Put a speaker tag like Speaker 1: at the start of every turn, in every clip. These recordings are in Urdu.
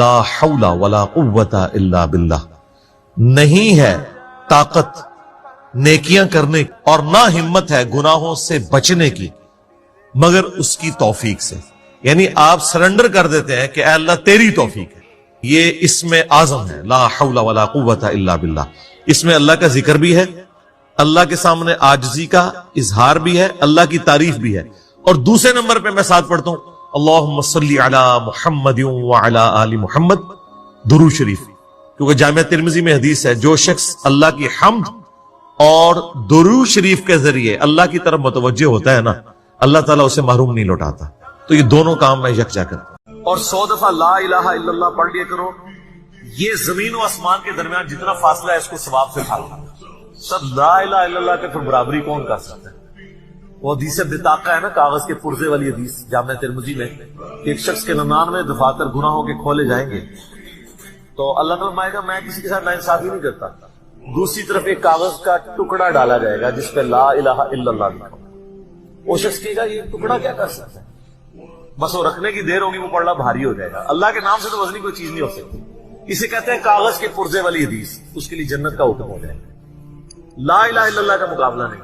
Speaker 1: لا حول ولا قوت الا باللہ، نہیں ہے طاقت نیکیاں کرنے اور نہ ہمت ہے گناہوں سے بچنے کی مگر اس کی توفیق سے. یعنی آپ سرنڈر کر دیتے ہیں کہ اے اللہ تیری توفیق ہے. یہ اسم اعظم ہے، لا حول ولا قوت الا باللہ. اس میں اللہ کا ذکر بھی ہے، اللہ کے سامنے عاجزی کا اظہار بھی ہے، اللہ کی تعریف بھی ہے. اور دوسرے نمبر پہ میں ساتھ پڑھتا ہوں اللہم صلی علی محمد وعلی آل محمد، درود شریف. کیونکہ جامعہ ترمذی میں حدیث ہے جو شخص اللہ کی حمد اور درود شریف کے ذریعے اللہ کی طرف متوجہ ہوتا ہے نا، اللہ تعالیٰ اسے محروم نہیں لوٹاتا. تو یہ دونوں کام میں یکجا کرتا ہوں. اور 100 دفعہ لا الہ الا اللہ پڑھ لیا کرو. یہ زمین و آسمان کے درمیان جتنا فاصلہ ہے اس کو ثواب سے کھا لو. سب لا الہ الا اللہ کے پھر برابری کون کر سکتا ہے؟ وہ حدیث بطاقہ ہے نا، کاغذ کے پرزے والی حدیث جامعہ ترمذی میں. ایک شخص کے 99 دفاتر گناہوں کے کھولے جائیں گے تو اللہ تعالیٰ فرمائے گا میں کسی کے ساتھ ناانصافی نہیں کرتا. دوسری طرف ایک کاغذ کا ٹکڑا ڈالا جائے گا جس پہ لا الہ الا اللہ لکھا. وہ شخص کہے گا یہ ٹکڑا کیا کر سکتا ہے؟ بس وہ رکھنے کی دیر ہوگی، وہ پڑھنا بھاری ہو جائے گا. اللہ کے نام سے تو وزنی کوئی چیز نہیں ہو سکتی. اسے کہتے ہیں کاغذ کے پرزے والی حدیث. اس کے لیے جنت کا حکم ہو جائے گا. لا الہ الا اللہ کا مقابلہ نہیں.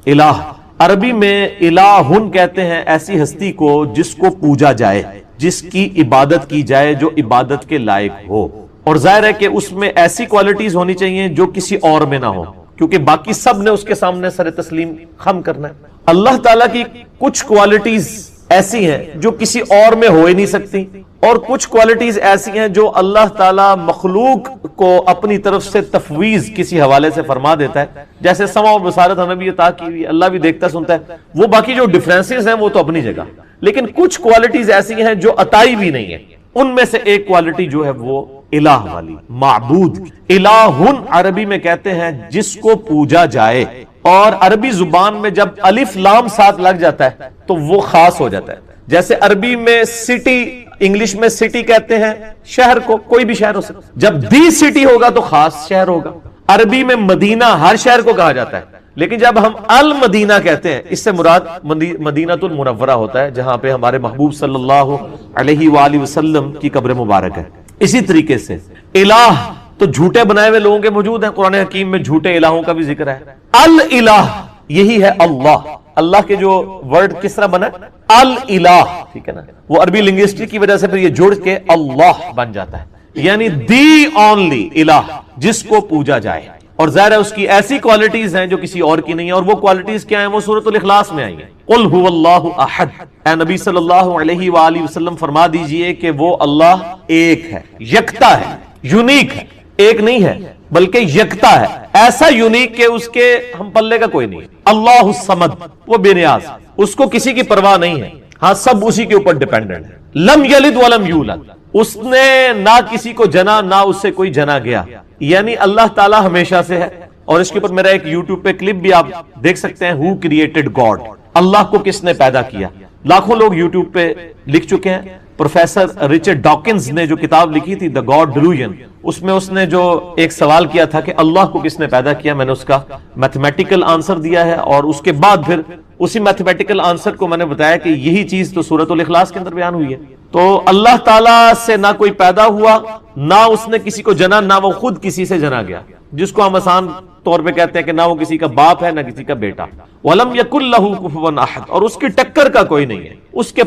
Speaker 2: الہ عربی میں الہن کہتے ہیں ایسی ہستی کو جس کو پوجا جائے، جس کی عبادت کی جائے، جو عبادت کے لائق ہو. اور ظاہر ہے کہ اس میں ایسی کوالٹیز ہونی چاہیے جو کسی اور میں نہ ہو، کیونکہ باقی سب نے اس کے سامنے سر تسلیم خم کرنا ہے. اللہ تعالیٰ کی کچھ کوالٹیز ایسی ہیں جو کسی اور میں ہو ہی نہیں سکتی، اور کچھ کوالٹیز ایسی ہیں جو اللہ تعالیٰ مخلوق کو اپنی طرف سے تفویض کسی حوالے سے فرما دیتا ہے. جیسے سمع و بصارت ہمیں بھی عطا کی ہوئی، اللہ بھی دیکھتا سنتا ہے. وہ باقی جو ڈفرینسز ہیں وہ تو اپنی جگہ، لیکن کچھ کوالٹیز ایسی ہیں جو عطائی بھی نہیں ہیں. ان میں سے ایک کوالٹی جو ہے وہ الہ والی، معبود. الہن عربی میں کہتے ہیں جس کو پوجا جائے. اور عربی زبان میں جب الف لام ساتھ لگ جاتا ہے تو وہ خاص ہو جاتا ہے. جیسے عربی میں سٹی، انگلش میں سٹی کہتے ہیں شہر کو، کوئی بھی شہر ہو سکتا. جب دی سٹی ہوگا تو خاص شہر ہوگا. عربی میں مدینہ ہر شہر کو کہا جاتا ہے، لیکن جب ہم المدینہ کہتے ہیں اس سے مراد مدینہ المنورہ ہوتا ہے جہاں پہ ہمارے محبوب صلی اللہ علیہ وآلہ وسلم کی قبر مبارک ہے. اسی طریقے سے الہ تو جھوٹے بنائے ہوئے لوگوں کے موجود ہیں. قرآن حکیم میں جھوٹے الہوں کا بھی ذکر ہے. الہ یہی ہے اللہ. اللہ کے جو ورڈ کس طرح بنا الہ، ٹھیک ہے نا، وہ عربی لنگوسٹک کی وجہ سے پھر یہ جوڑ کے اللہ بن جاتا ہے. یعنی دی اونلی الہ، جس کو پوجا جائے. اور ظاہر ہے اس کی ایسی کوالٹیز ہیں جو کسی اور کی نہیں ہے. اور وہ کوالٹیز کیا ہیں؟ وہ سورۃ الاخلاص میں آئی ہیں. قل هو اللہ احد. اے نبی صلی اللہ علیہ وآلہ وسلم فرما دیجئے کہ وہ اللہ ایک ہے، یکتا ہے، یونیک ہے. ایک نہیں ہے بلکہ یکتا ہے، ایسا یونیک کہ اس کے ہم پلے کا کوئی نہیں ہے. اللہ الصمد، وہ بے نیاز، اس کو کسی کی پرواہ نہیں ہے. ہاں سب اسی کے اوپر ڈیپینڈنٹ ہے. لم یلد ولم یولد، اس نے نہ کسی کو جنا نہ اس سے کوئی جنا گیا. یعنی اللہ تعالیٰ ہمیشہ سے ہے. اور اس کے اوپر میرا ایک یوٹیوب پہ کلپ بھی آپ دیکھ سکتے ہیں، ہو کریٹڈ گاڈ، اللہ کو کس نے پیدا کیا. لاکھوں لوگ یوٹیوب پہ لکھ چکے ہیں. پروفیسر رچرڈ ڈاکنز نے جو کتاب لکھی تھی دا گاڈ ڈیلوژن، اس میں اس نے جو ایک سوال کیا تھا کہ اللہ کو کس نے پیدا کیا، میں نے اس کا میتھمیٹیکل آنسر دیا ہے. اور اس کے بعد پھر اسی میتھمیٹیکل آنسر کو میں نے بتایا کہ یہی چیز تو سورۃ الاخلاص کے اندر بیان ہوئی ہے. تو اللہ تعالیٰ سے نہ کوئی پیدا ہوا، نہ اس نے کسی کو جنا، نہ وہ خود کسی سے جنا گیا، جس کو ہم آسان طور پہ کہتے ہیں کہ نہ وہ کسی کا باپ ہے نہ کسی کا بیٹا. وَلَمْ يَكُنْ لَهُ كُفُوًا أَحَدٌ، اور اس کی ٹکر کا کوئی نہیں ہے، اس کے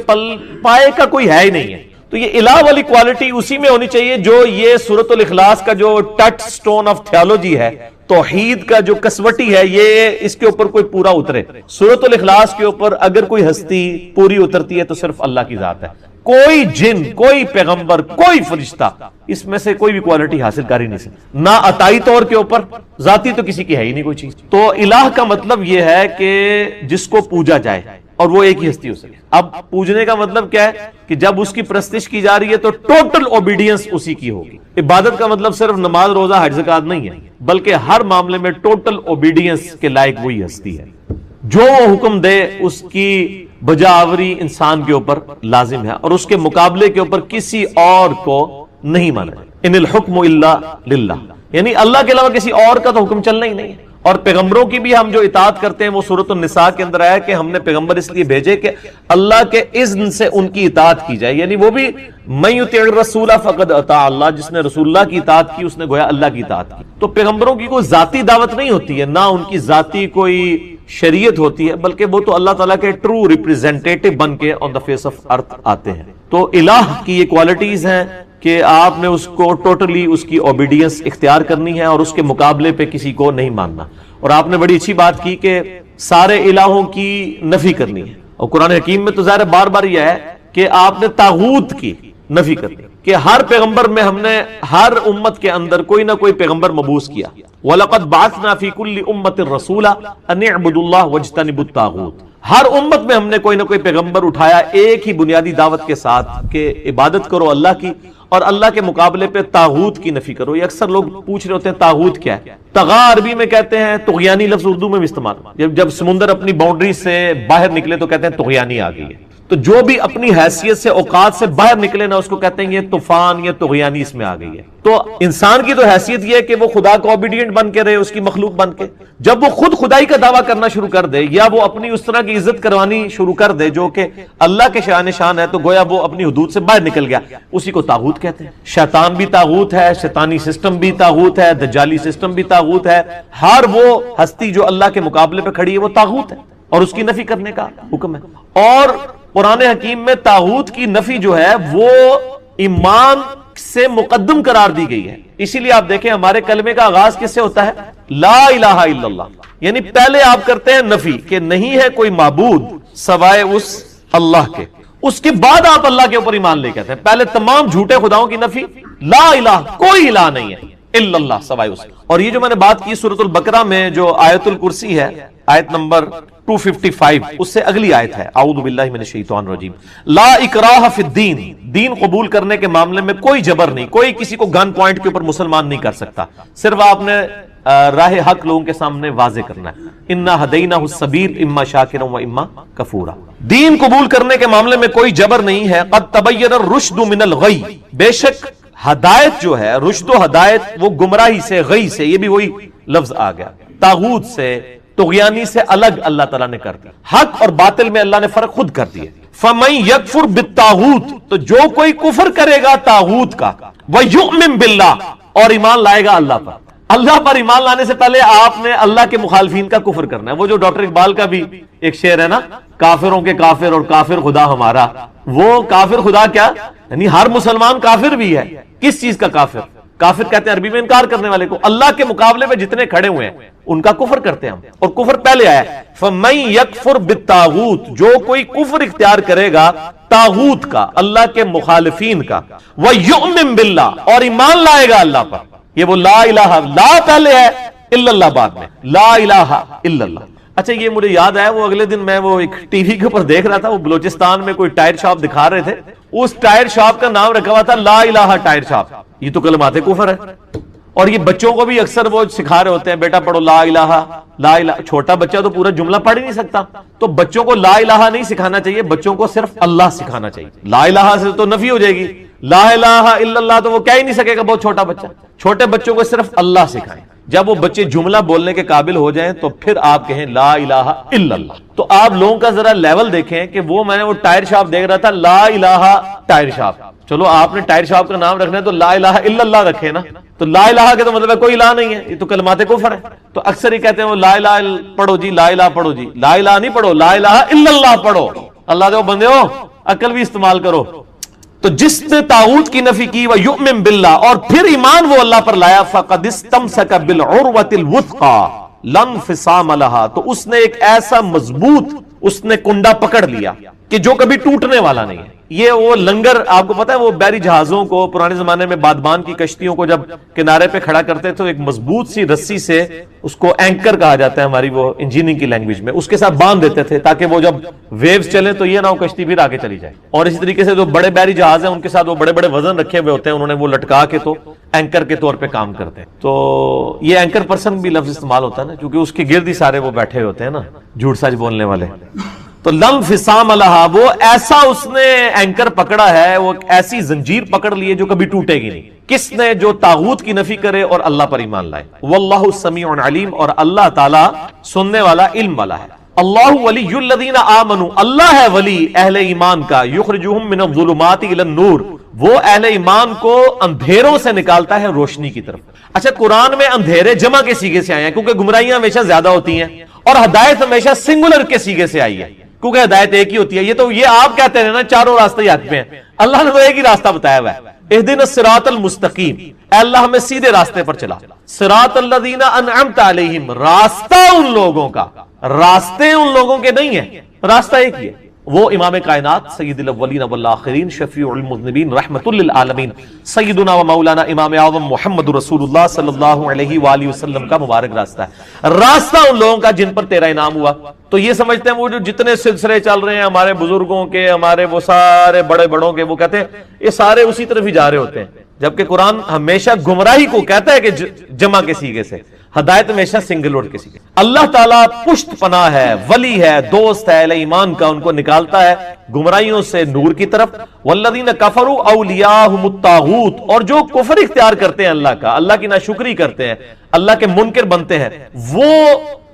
Speaker 2: پائے کا کوئی ہے ہی نہیں ہے. تو یہ الہ والی کوالٹی اسی میں ہونی چاہیے جو یہ سورۃ الاخلاص کا جو ٹچ سٹون آف تھیولوجی ہے، توحید کا جو کسوٹی ہے، یہ اس کے اوپر کوئی پورا اترے. سورۃ الاخلاص کے اوپر اگر کوئی ہستی پوری اترتی ہے تو صرف اللہ کی ذات ہے. کوئی جن، کوئی پیغمبر، کوئی فرشتہ اس میں سے کوئی بھی کوالٹی حاصل کر ہی نہیں سکتا. نہ عطائی طور کے اوپر، ذاتی تو کسی کی ہے ہی نہیں کوئی چیز. تو الہ کا مطلب یہ ہے کہ جس کو پوجا جائے، اور وہ ایک ہی ہستی ہو سکے. اب پوجنے کا مطلب کیا ہے کہ جب اس کی پرستش کی جا رہی ہے تو ٹوٹل اوبیڈینس اسی کی ہوگی. عبادت کا مطلب صرف نماز، روزہ، حج، زکات نہیں ہے، بلکہ ہر معاملے میں ٹوٹل اوبیڈینس کے لائق وہی ہستی ہے. جو وہ حکم دے اس کی بجاوری انسان کے اوپر لازم ہے، اور اس کے مقابلے کے اوپر کسی اور کو نہیں مانا. ان الحکم الا للہ، یعنی اللہ کے علاوہ کسی اور کا تو حکم چلنا ہی نہیں ہے. اور پیغمبروں کی بھی ہم جو اطاعت کرتے ہیں وہ سورۃ النساء کے اندر آیا کہ ہم نے پیغمبر اس لیے بھیجے کہ اللہ کے اذن سے ان کی اطاعت کی جائے، یعنی وہ بھی من یطع الرسول فقد اطاع اللہ، جس نے رسول اللہ کی اطاعت کی اس نے گویا اللہ کی اطاعت کی۔ تو پیغمبروں کی کوئی ذاتی دعوت نہیں ہوتی ہے، نہ ان کی ذاتی کوئی شریعت ہوتی ہے، بلکہ وہ تو اللہ تعالیٰ کے ٹرو ریپریزنٹیٹو بن کے آن دا فیس آف ارتھ آتے ہیں۔ تو الہ کی یہ کوالٹیز ہیں کہ آپ نے اس کو ٹوٹلی اس کی اوبیڈینس اختیار کرنی ہے اور اس کے مقابلے پہ کسی کو نہیں ماننا۔ اور آپ نے بڑی اچھی بات کی کہ سارے الہوں کی نفی کرنی ہے، اور قرآن حکیم میں تو ظاہر بار بار یہ ہے کہ آپ نے طاغوت کی نفی کرنی کہ ہر پیغمبر میں ہم نے ہر امت کے اندر کوئی نہ کوئی پیغمبر مبعوث کیا۔ وَلَقَدْ بَعَثْنَا فِي كُلِّ أُمَّةٍ رَسُولًا أَنِ اعْبُدُوا اللَّهَ وَاجْتَنِبُوا الطَّاغُوتَ، ہر امت میں ہم نے کوئی نہ کوئی پیغمبر اٹھایا ایک ہی بنیادی دعوت کے ساتھ کہ عبادت کرو اللہ کی اور اللہ کے مقابلے پہ طاغوت کی نفی کرو۔ یہ اکثر لوگ پوچھ رہے ہوتے ہیں طاغوت کیا ہے؟ طغا عربی میں کہتے ہیں، طغیانی لفظ اردو میں بھی استعمال، جب سمندر اپنی باؤنڈری سے باہر نکلے تو کہتے ہیں طغیانی آ گئی ہے۔ تو جو بھی اپنی حیثیت سے اوقات سے باہر نکلے نا اس کو کہتے ہیں یہ طوفان یا طغیانی اس میں آ گئی ہے۔ تو انسان کی تو حیثیت یہ ہے کہ وہ خدا کو اوبیڈینٹ بن کے رہے، اس کی مخلوق بن کے۔ جب وہ خود خدائی کا دعویٰ کرنا شروع کر دے یا وہ اپنی اس طرح کی عزت کروانی شروع کر دے جو کہ اللہ کے شان شان ہے، تو گویا وہ اپنی حدود سے باہر نکل گیا، اسی کو طاغوت کہتے ہیں۔ شیطان بھی طاغوت ہے، شیطانی سسٹم بھی طاغوت ہے، دجالی سسٹم بھی طاغوت ہے۔ ہر وہ ہستی جو اللہ کے مقابلے پہ کھڑی ہے وہ طاغوت ہے اور اس کی نفی کرنے کا حکم ہے۔ اور قرآن حکیم میں طاغوت کی نفی جو ہے وہ ایمان سے مقدم قرار دی گئی ہے۔ اسی لیے آپ دیکھیں ہمارے کلمے کا آغاز کس سے ہوتا ہے؟ لا الہ الا اللہ، یعنی پہلے آپ کرتے ہیں نفی کہ نہیں ہے کوئی معبود سوائے اس اللہ کے، اس کے بعد آپ اللہ کے اوپر ایمان لے کہتے ہیں۔ پہلے تمام جھوٹے خداؤں کی نفی، لا الہ کوئی الہ نہیں ہے الا اللہ سوائے اس کے۔ اور یہ جو میں نے بات کی سورۃ البقرہ میں جو آیت الکرسی ہے، آیت نمبر 255، اس سے اگلی آیت ہے، اعوذ باللہ من الشیطان الرجیم، لا اکراہ فی الدین، دین قبول کرنے کے معاملے میں کوئی جبر نہیں، کوئی کسی کو گن پوائنٹ کے اوپر مسلمان نہیں کر سکتا، صرف آپ نے راہ حق لوگوں کے سامنے واضح کرنا ہے۔ انا ہدیناہ السبیل اما شاکرا و اما کفورا، دین قبول کرنے کے معاملے میں کوئی جبر نہیں ہے۔ قد تبین الرشد من الغی، بے شک ہدایت جو ہے، رشد و ہدایت وہ گمراہی سے، غی سے، یہ بھی وہی لفظ آ گیا، طاغوت سے، طغیانی سے الگ اللہ تعالیٰ نے کر دیا، حق اور باطل میں اللہ نے فرق خود کر دیا۔ فَمَن يَكْفُرْ بِالطَّاغُوتِ، تو جو کوئی کفر کرے گا طاغوت کا، وَيُؤْمِن بِاللَّهِ، اور ایمان لائے گا اللہ پر۔ اللہ پر ایمان لانے سے پہلے آپ نے اللہ کے مخالفین کا کفر کرنا ہے۔ وہ جو ڈاکٹر اقبال کا بھی ایک شعر ہے نا، کافروں کے کافر اور کافر خدا ہمارا، وہ کافر خدا کیا؟ یعنی ہر مسلمان کافر بھی ہے۔ کس چیز کا کافر؟ کافر کہتے ہیں عربی میں انکار کرنے والے کو، اللہ کے مقابلے میں جتنے کھڑے ہوئے ہیں ان کا کفر کرتے ہیں ہم، اور کفر پہلے آیا ہے فَمَن يَكْفُرْ بِالطَّاغُوتِ، جو کوئی کفر اختیار کرے گا طاغوت کا، اللہ کے مخالفین کا، وَيُؤْمِن بِاللَّهِ، اور ایمان لائے گا اللہ پر۔ یہ وہ لا الہ، لا پہلے ہے، الا اللہ بعد میں، لا الہ الا اللہ۔ اچھا یہ مجھے یاد ہے، وہ اگلے دن میں وہ ایک ٹی وی کے اوپر دیکھ رہا تھا، وہ بلوچستان میں کوئی ٹائر شاپ دکھا رہے تھے، اس ٹائر شاپ کا نام رکھا ہوا تھا لا الہ ٹائر شاپ۔ یہ تو کلمات کفر ہے، اور یہ بچوں کو بھی اکثر وہ سکھا رہے ہوتے ہیں، بیٹا پڑھو لا الہ لا الہ۔ چھوٹا بچہ تو پورا جملہ پڑھ ہی نہیں سکتا، تو بچوں کو لا الہ نہیں سکھانا چاہیے، بچوں کو صرف اللہ سکھانا چاہیے۔ لا الہ سے تو نفی ہو جائے گی، لا الہ الا اللہ تو وہ کہہ ہی نہیں سکے گا بہت چھوٹا بچہ۔ چھوٹے بچوں کو صرف اللہ سکھائیں، جب وہ بچے جملہ بولنے کے قابل ہو جائیں تو پھر آپ کہیں لا الہ الا اللہ۔ تو آپ لوگوں کا ذرا لیول دیکھیں کہ وہ میں نے وہ ٹائر شاپ دیکھ رہا تھا، لا الہ ٹائر شاپ۔ چلو آپ نے ٹائر شاپ کا نام رکھنا ہے تو لا الہ الا اللہ رکھے نا، تو لا الہ کے تو مطلب ہے کوئی الہ نہیں ہے، یہ تو کلمات کفر ہے۔ تو اکثر ہی کہتے ہیں وہ لا الہ پڑھو جی، لا الہ پڑھو جی، لا الہ نہیں پڑھو، لا الہ الا اللہ پڑھو۔ اللہ دے بندے ہو، عقل بھی استعمال کرو۔ تو جس نے طاغوت کی نفی کی وَيُؤْمِن بِاللَّهِ، اور پھر ایمان وہ اللہ پر لایا، فَقَدِ اسْتَمْسَكَ بِالْعُرْوَةِ الْوُثْقَى لَا انفصام لَهَا، تو اس نے ایک ایسا مضبوط اس نے کنڈا پکڑ لیا کہ جو کبھی ٹوٹنے والا نہیں ہے۔ یہ وہ لنگر، آپ کو پتا ہے وہ بحری جہازوں کو پرانے زمانے میں بادبان کی کشتیوں کو جب کنارے پہ کھڑا کرتے تو ایک مضبوط سی رسی سے، اس کو اینکر کہا جاتا ہے ہماری وہ انجینئرنگ کی لینگویج میں، اس کے ساتھ باندھ دیتے تھے تاکہ وہ جب ویوز چلیں تو یہ نہ ہو کشتی پھر آگے چلی جائے۔ اور اسی طریقے سے جو بڑے بحری جہاز ہیں ان کے ساتھ وہ بڑے بڑے وزن رکھے ہوئے ہوتے ہیں، انہوں نے وہ لٹکا کے تو اینکر کے طور پہ کام کرتے ہیں۔ تو یہ اینکر پرسن بھی لفظ استعمال ہوتا ہے نا، کیونکہ اس کے گرد ہی سارے وہ بیٹھے ہوتے ہیں نا جھوٹ سچ بولنے والے۔ تو لم فسام لہا، وہ ایسا اس نے اینکر پکڑا ہے، وہ ایسی زنجیر پکڑ لی ہے جو کبھی ٹوٹے گی نہیں. کس نے؟ جو طاغوت کی نفی کرے اور اللہ پر ایمان لائے. واللہ سمیع علیم، اور اللہ تعالی سننے والا، علم والا ہے. اللہ ولی الذین آمنوا، اللہ ہے ولی اہل ایمان کا. یخرجہم من الظلمات الی النور، وہ اہل ایمان کو اندھیروں سے نکالتا ہے روشنی کی طرف. اچھا، قرآن میں اندھیرے جمع کے سیغے سے آئے ہیں کیونکہ گمراہیاں ہمیشہ زیادہ ہوتی ہیں، اور ہدایت ہمیشہ سنگولر کے سیغے سے آئی ہے کیونکہ ہدایت ایک ہی ہوتی ہے. یہ آپ کہتے ہیں نا چاروں راستے ہاتھ پہ ہیں، اللہ نے تو ایک ہی راستہ بتایا ہوا ہے. اہدنا الصراط المستقیم، اے اللہ ہمیں سیدھے راستے پر چلا. صراط الذین انعمت علیہم، راستہ ان لوگوں کا، راستے ان لوگوں کے نہیں ہیں، راستہ ایک ہی ہے. وہ امام کائنات سید الاولین والآخرین شفیع المذنبین رحمت للعالمین سیدنا و مولانا امام اعظم محمد رسول اللہ صلی اللہ علیہ وآلہ وسلم کا مبارک راستہ ہے. راستہ ان لوگوں کا جن پر تیرا انعام ہوا. تو یہ سمجھتے ہیں وہ جو جتنے سلسلے چل رہے ہیں ہمارے بزرگوں کے، ہمارے وہ سارے بڑے بڑوں کے، وہ کہتے ہیں یہ سارے اسی طرف ہی جا رہے ہوتے ہیں، جبکہ قرآن ہمیشہ گمراہی کو کہتا ہے کہ جمع کے سیغے سے، ہدایت ہمیشہ سنگل ورڈ کے سیغے. اللہ تعالیٰ پشت پناہ ہے، ولی ہے، دوست ہے اہل ایمان کا، ان کو نکالتا ہے گمراہیوں سے نور کی طرف. والذین کفروا اولیاءہم الطاغوت، اور جو کفر اختیار کرتے ہیں اللہ کا، اللہ کی ناشکری کرتے ہیں، اللہ کے منکر بنتے ہیں، وہ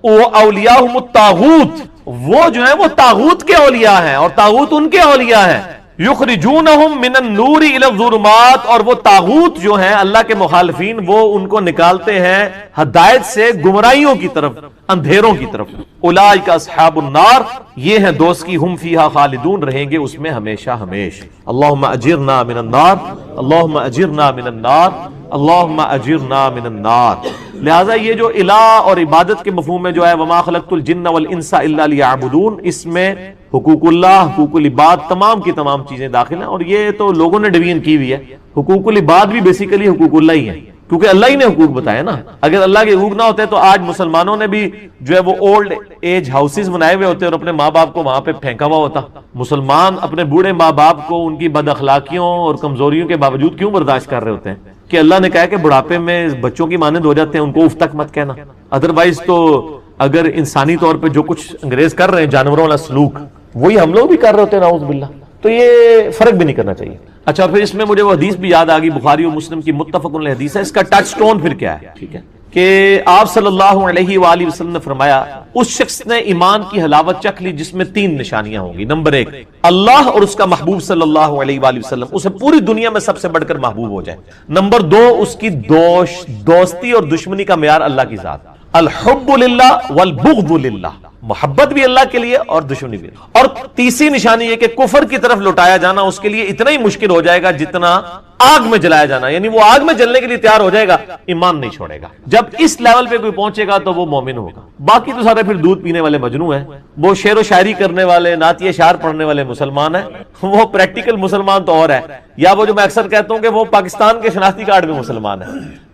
Speaker 2: اولیاءہم الطاغوت، وہ جو ہیں وہ طاغوت کے اولیاء ہیں اور طاغوت ان کے اولیاء ہیں. یخرجونہم من النور الی الظلمات، اور وہ طاغوت جو ہیں اللہ کے مخالفین، وہ ان کو نکالتے ہیں ہدایت سے گمراہیوں کی طرف، اندھیروں کی طرف. اولئک اصحاب النار، یہ ہیں دوست کی، ہم فیہا خالدون، رہیں گے اس میں ہمیشہ ہمیشہ. اللہم اجرنا من النار، اللہم اجرنا من النار، اللہم اجرنا من النار. لہٰذا یہ جو الہ اور عبادت کے مفہوم میں جو ہے وما خلقت الجن والانس الا لیعبدون، اس میں حقوق اللہ، حقوق العباد، تمام کی تمام چیزیں داخل ہیں. اور یہ تو لوگوں نے ڈویژن کی ہوئی ہے، حقوق العباد بھی بیسیکلی حقوق اللہ ہی ہیں کیونکہ اللہ ہی نے حقوق بتایا نا. اگر اللہ کے حقوق نہ ہوتے تو آج مسلمانوں نے بھی جو ہے وہ اولڈ ایج ہاؤسز بنائے ہوئے ہوتے اور اپنے ماں باپ کو وہاں پہ پھینکا ہوا ہوتا. مسلمان اپنے بوڑھے ماں باپ کو ان کی بد اخلاقیوں اور کمزوریوں کے باوجود کیوں برداشت کر رہے ہوتے ہیں؟ کہ اللہ نے کہا کہ بڑھاپے میں بچوں کی مانند ہو جاتے ہیں، ان کو اف تک مت کہنا. ادروائز تو اگر انسانی طور پہ جو کچھ انگریز کر رہے ہیں جانوروں والا سلوک، وہی ہم لوگ بھی کر رہے ہوتے ہیں نعوذ باللہ. تو یہ فرق بھی نہیں کرنا چاہیے. اچھا، پھر اس میں مجھے وہ حدیث بھی یاد آ گئی، بخاری و مسلم کی متفق علیہ حدیث ہے. اس کا ٹچ سٹون پھر کیا ہے؟ ٹھیک ہے کہ آپ صلی اللہ علیہ وآلہ وسلم نے فرمایا اس شخص نے ایمان کی حلاوت چکھ لی جس میں 3 نشانیاں ہوں گی. نمبر 1، اللہ اور اس کا محبوب صلی اللہ علیہ وآلہ وسلم اسے پوری دنیا میں سب سے بڑھ کر محبوب ہو جائے. نمبر 2، اس کی دوستی اور دشمنی کا معیار اللہ کی ذات، الحب للہ والبغض للہ، محبت بھی اللہ کے لیے اور دشمنی بھی. اور تیسری نشانی یہ کہ کفر کی طرف لوٹایا جانا اس کے لیے اتنا ہی مشکل ہو جائے گا جتنا آگ میں جلایا جانا، یعنی وہ آگ میں جلنے کے لیے تیار ہو جائے گا، ایمان نہیں چھوڑے گا. جب اس لیول پہ کوئی پہنچے گا تو وہ مومن ہوگا. باقی تو سارے پھر دودھ پینے والے مجنو ہیں، وہ شعر و شاعری کرنے والے، نعتیہ اشعار پڑھنے والے مسلمان ہیں. وہ پریکٹیکل مسلمان تو اور ہے، یا وہ جو میں اکثر کہتا ہوں کہ وہ پاکستان کے شناختی کارڈ میں مسلمان ہے.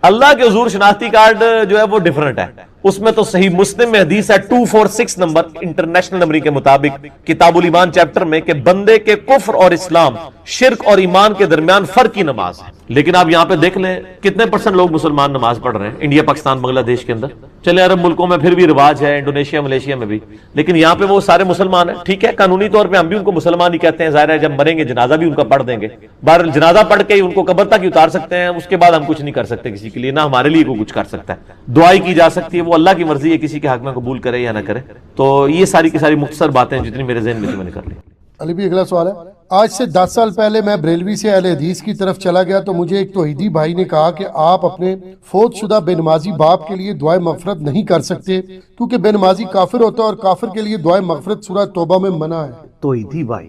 Speaker 2: اللہ کے حضور شناختی کارڈ جو ہے وہ ڈیفرنٹ ہے. اس میں تو صحیح مسلم میں حدیث ہے 246 نمبر انٹرنیشنل نمبر کے مطابق کتاب الایمان چیپٹر میں کہ بندے کے کفر اور اسلام، شرک اور ایمان کے درمیان فرق کی نماز ہے. لیکن آپ یہاں پہ دیکھ لیں کتنے % لوگ مسلمان نماز پڑھ رہے ہیں انڈیا، پاکستان، بنگلہ دیش کے اندر. چلے عرب ملکوں میں پھر بھی رواج ہے، انڈونیشیا، ملیشیا میں بھی، لیکن یہاں پہ وہ سارے مسلمان ہیں. ٹھیک ہے، قانونی طور پہ ہم بھی ان کو مسلمان ہی کہتے ہیں، ظاہر ہے جب مریں گے جنازہ بھی ان کا پڑھ دیں گے. بہرحال جنازہ پڑھ کے ہی ان کو قبر تک ہی اتار سکتے ہیں، اس کے بعد ہم کچھ نہیں کر سکتے کسی کے لیے، نہ ہمارے لیے کوئی کچھ کر سکتا ہے. دعائی کی جا سکتی ہے، وہ اللہ کی مرضی ہے کسی کے حق میں قبول کرے یا نہ کرے. تو یہ ساری کی ساری مختصر باتیں جتنی میرے ذہن میں تھی میں نے کر لی.
Speaker 3: علی بھی اگلا سوال ہے. آج سے 10 سال پہلے میں بریلوی سے اہل حدیث کی طرف چلا گیا تو مجھے ایک توحیدی بھائی نے کہا کہ آپ اپنے فوت شدہ بے نمازی باپ کے لیے دعائے مغفرت نہیں کر سکتے کیونکہ بے نمازی کافر ہوتا ہے اور کافر کے لیے دعائے مغفرت سورہ توبہ میں منع ہے.
Speaker 2: توحیدی بھائی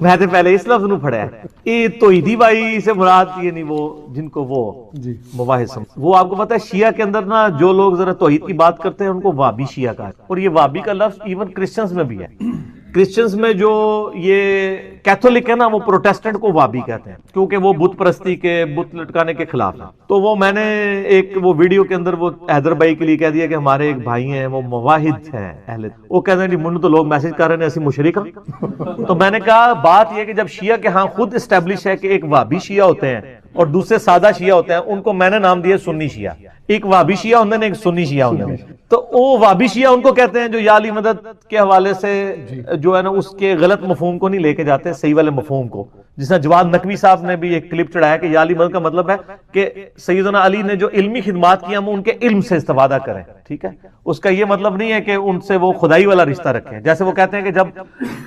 Speaker 2: میں تو پہلے اس لفظ نو پڑھا ہے. یہ توحیدی بھائی سے مراد یہ نہیں وہ جن کو وہ مباحث، وہ آپ کو پتا ہے شیعہ کے اندر نا جو لوگ ذرا توحید کی بات کرتے ہیں ان کو وابی شیعہ کہا ہے. اور یہ وابی کا لفظ ایون کرسچنز میں بھی ہے. کرسچنز میں جو یہ کیتھولک ہے نا وہ پروٹیسٹنٹ کو وابی کہتے ہیں کیونکہ وہ بت پرستی کے، بت لٹکانے کے خلاف ہیں. تو وہ میں نے ایک وہ ویڈیو کے اندر وہ حیدر بھائی کے لیے کہہ دیا کہ ہمارے ایک بھائی ہیں وہ مواحد ہیں اہل، وہ کہتے ہیں جی منو تو لوگ میسج کر رہے ہیں ایسی مشرک ہیں. تو میں نے کہا بات یہ کہ جب شیعہ کے ہاں خود اسٹیبلش ہے کہ ایک وابی شیعہ ہوتے ہیں اور دوسرے سادہ شیعہ ہوتے ہیں، ان کو میں نے نام دیا سنی شیعہ. ایک وابی شیعہ ہوتے ہیں ایک سنی شیعہ ہوتے ہیں. تو وہ وہابی شیعہ ان کو کہتے ہیں جو یا علی مدد کے حوالے سے جو ہے نا اس کے غلط مفہوم کو نہیں لے کے جاتے، صحیح والے مفہوم کو. جس طرح جواد نقوی صاحب نے بھی ایک کلپ چڑھایا کہ یا علی مدد کا مطلب ہے کہ سیدنا علی نے جو علمی خدمات کی ہم ان کے علم سے استفادہ کریں. ٹھیک ہے، اس کا یہ مطلب نہیں ہے کہ ان سے وہ خدائی والا رشتہ رکھیں. جیسے وہ کہتے ہیں کہ جب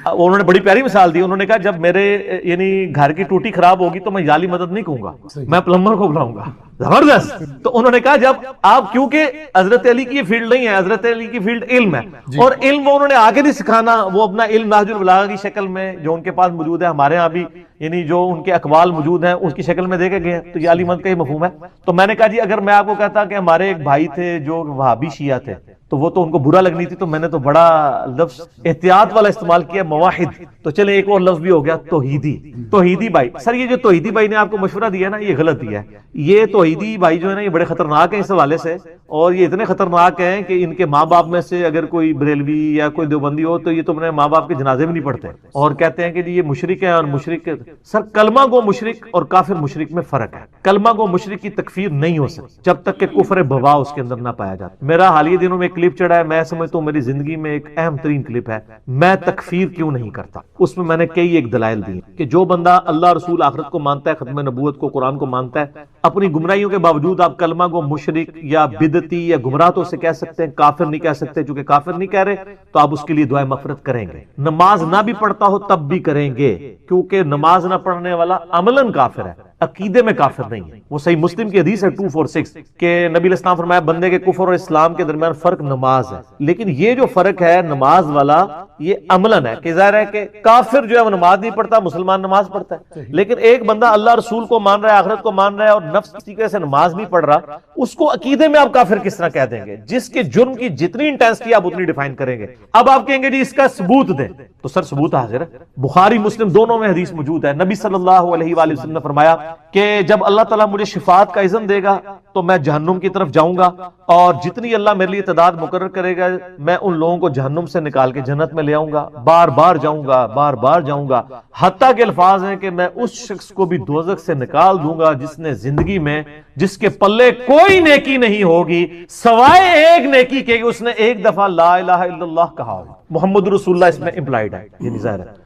Speaker 2: انہوں نے بڑی پیاری مثال دی، انہوں نے کہا جب میرے یعنی گھر کی ٹوٹی خراب ہوگی تو میں یا علی مدد نہیں کہوں گا، میں پلمبر کو بلاؤں گا. زبردست. تو انہوں نے کہا جب آپ، کیونکہ حضرت علی کی یہ فیلڈ نہیں ہے، حضرت علی کی فیلڈ علم ہے، اور علم وہ انہوں نے آگے نہیں سکھانا، وہ اپنا علم نہج البلاغہ کی شکل میں جو ان کے پاس موجود ہے، ہمارے ہاں بھی یعنی جو ان کے اقوال موجود ہیں اس کی شکل میں دے کے گئے ہیں. تو یہ علی مدد کا ہی مفہوم ہے. تو میں نے کہا جی اگر میں آپ کو کہتا کہ ہمارے ایک بھائی تھے جو وہابی شیعہ تھے تو وہ تو ان کو برا لگنی تھی، تو میں نے تو بڑا لفظ احتیاط والا استعمال کیا، مواحد. تو چلے ایک اور لفظ بھی ہو گیا، توحیدی. توحیدی بھائی. سر یہ جو توحیدی بھائی نے آپ کو مشورہ دیا نا یہ غلط دیا ہے. یہ توحیدی بھائی جو ہے نا یہ بڑے خطرناک ہیں اس حوالے سے، اور یہ اتنے خطرناک ہیں کہ ان کے ماں باپ میں سے اگر کوئی بریلوی یا کوئی دیوبندی ہو تو یہ تو اپنے ماں باپ کے جنازے بھی نہیں پڑھتے، اور کہتے ہیں کہ جی یہ مشرک ہے اور مشرک. سر کلمہ گو مشرک اور کافر مشرک میں فرق ہے. کلمہ گو مشرک کی تکفیر نہیں ہو سکتی جب تک کہ کفر بوا اس کے اندر نہ پایا جاتا. میرا حالیہ دنوں میں ایک کلپ چڑھا ہے، میں سمجھتا ہوں میری زندگی میں ایک اہم ترین کلپ ہے، میں تکفیر کیوں نہیں کرتا. اس میں نے کئی ایک دلائل دی کہ جو بندہ اللہ رسول آخرت کو مانتا ہے، ختم نبوت کو، قرآن کو مانتا ہے، اپنی گمراہیوں کے باوجود آپ کلمہ گو مشرک یا بدعتی یا گمراہ تو اسے کہہ سکتے ہیں، کافر نہیں کہہ سکتے. چونکہ کافر نہیں کہہ رہے تو آپ اس کے لیے دعائے مغفرت کریں گے. نماز نہ بھی پڑھتا ہو تب بھی کریں گے، کیونکہ نماز نہ پڑھنے والا عملاً کافر ہے، عقیدے میں کافر نہیں ہے. وہ صحیح مسلم کی حدیث ہے 246 کہ نبی علیہ السلام فرمایا بندے کے کفر اور اسلام کے درمیان فرق نماز ہے. لیکن یہ جو فرق ہے نماز والا یہ عملاً ہے کہ ظاہر ہے کہ کافر جو ہے وہ نماز نہیں پڑھتا، مسلمان نماز پڑھتا ہے. لیکن ایک بندہ اللہ رسول کو مان رہا ہے، آخرت کو مان رہا ہے اور نفس کی طریقے سے نماز نہیں پڑھ رہا، اس کو عقیدے میں آپ کافر کس طرح کہہ دیں گے؟ جس کے جرم کی جتنی انٹینسٹی آپ اتنی ڈیفائن کریں گے. اب آپ کہیں گے جی اس کا ثبوت دیں، تو سر ثبوت حاضر ہے، بخاری مسلم دونوں میں حدیث موجود ہے. نبی صلی اللہ علیہ وآلہ وسلم نے فرمایا کہ جب اللہ تعالیٰ مجھے شفاعت کا اذن دے گا تو میں جہنم کی طرف جاؤں گا، اور جتنی اللہ میرے لیے تعداد مقرر کرے گا میں ان لوگوں کو جہنم سے نکال کے جنت میں لے آؤں گا. بار بار جاؤں گا، بار بار جاؤں گا، حتیٰ کہ الفاظ ہیں کہ میں اس شخص کو بھی دوزخ سے نکال دوں گا جس نے زندگی میں، جس کے پلے کوئی نیکی نہیں ہوگی سوائے ایک نیکی کے، اس نے ایک دفعہ لا الہ الا اللہ کہا ہو. محمد رسول اللہ اس میں امپلائیڈ ہے، یہ ظاہر ہے.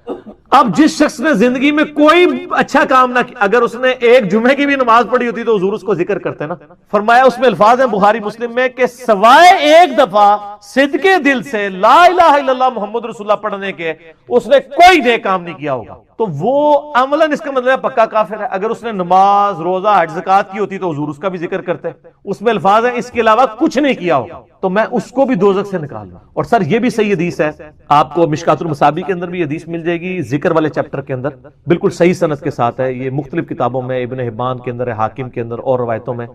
Speaker 2: اب جس شخص نے زندگی میں کوئی اچھا کام نہ کیا، اگر اس نے ایک جمعے کی بھی نماز پڑھی ہوتی تو حضور اس کو ذکر کرتے نا. فرمایا اس میں الفاظ ہیں بخاری مسلم میں کہ سوائے ایک دفعہ صدقے دل سے لا الہ الا اللہ محمد رسول اللہ پڑھنے کے اس نے کوئی نیک کام نہیں کیا ہوگا. تو وہ عملاً اس کا مطلب ہے پکا کافر ہے. اگر اس نے نماز، روزہ، حج، زکات کی ہوتی تو حضور اس کا بھی ذکر کرتے. اس میں الفاظ ہیں اس کے علاوہ کچھ نہیں کیا ہوگا تو میں اس کو بھی دوزخ سے نکال لوں. اور سر یہ بھی صحیح حدیث ہے، آپ کو مشکات المصابیح کے اندر بھی حدیث مل جائے گی، ذکر والے چیپٹر کے اندر بالکل صحیح سند کے ساتھ ہے. یہ مختلف کتابوں میں، ابن حبان کے اندر ہے، حاکم کے اندر اور روایتوں میں،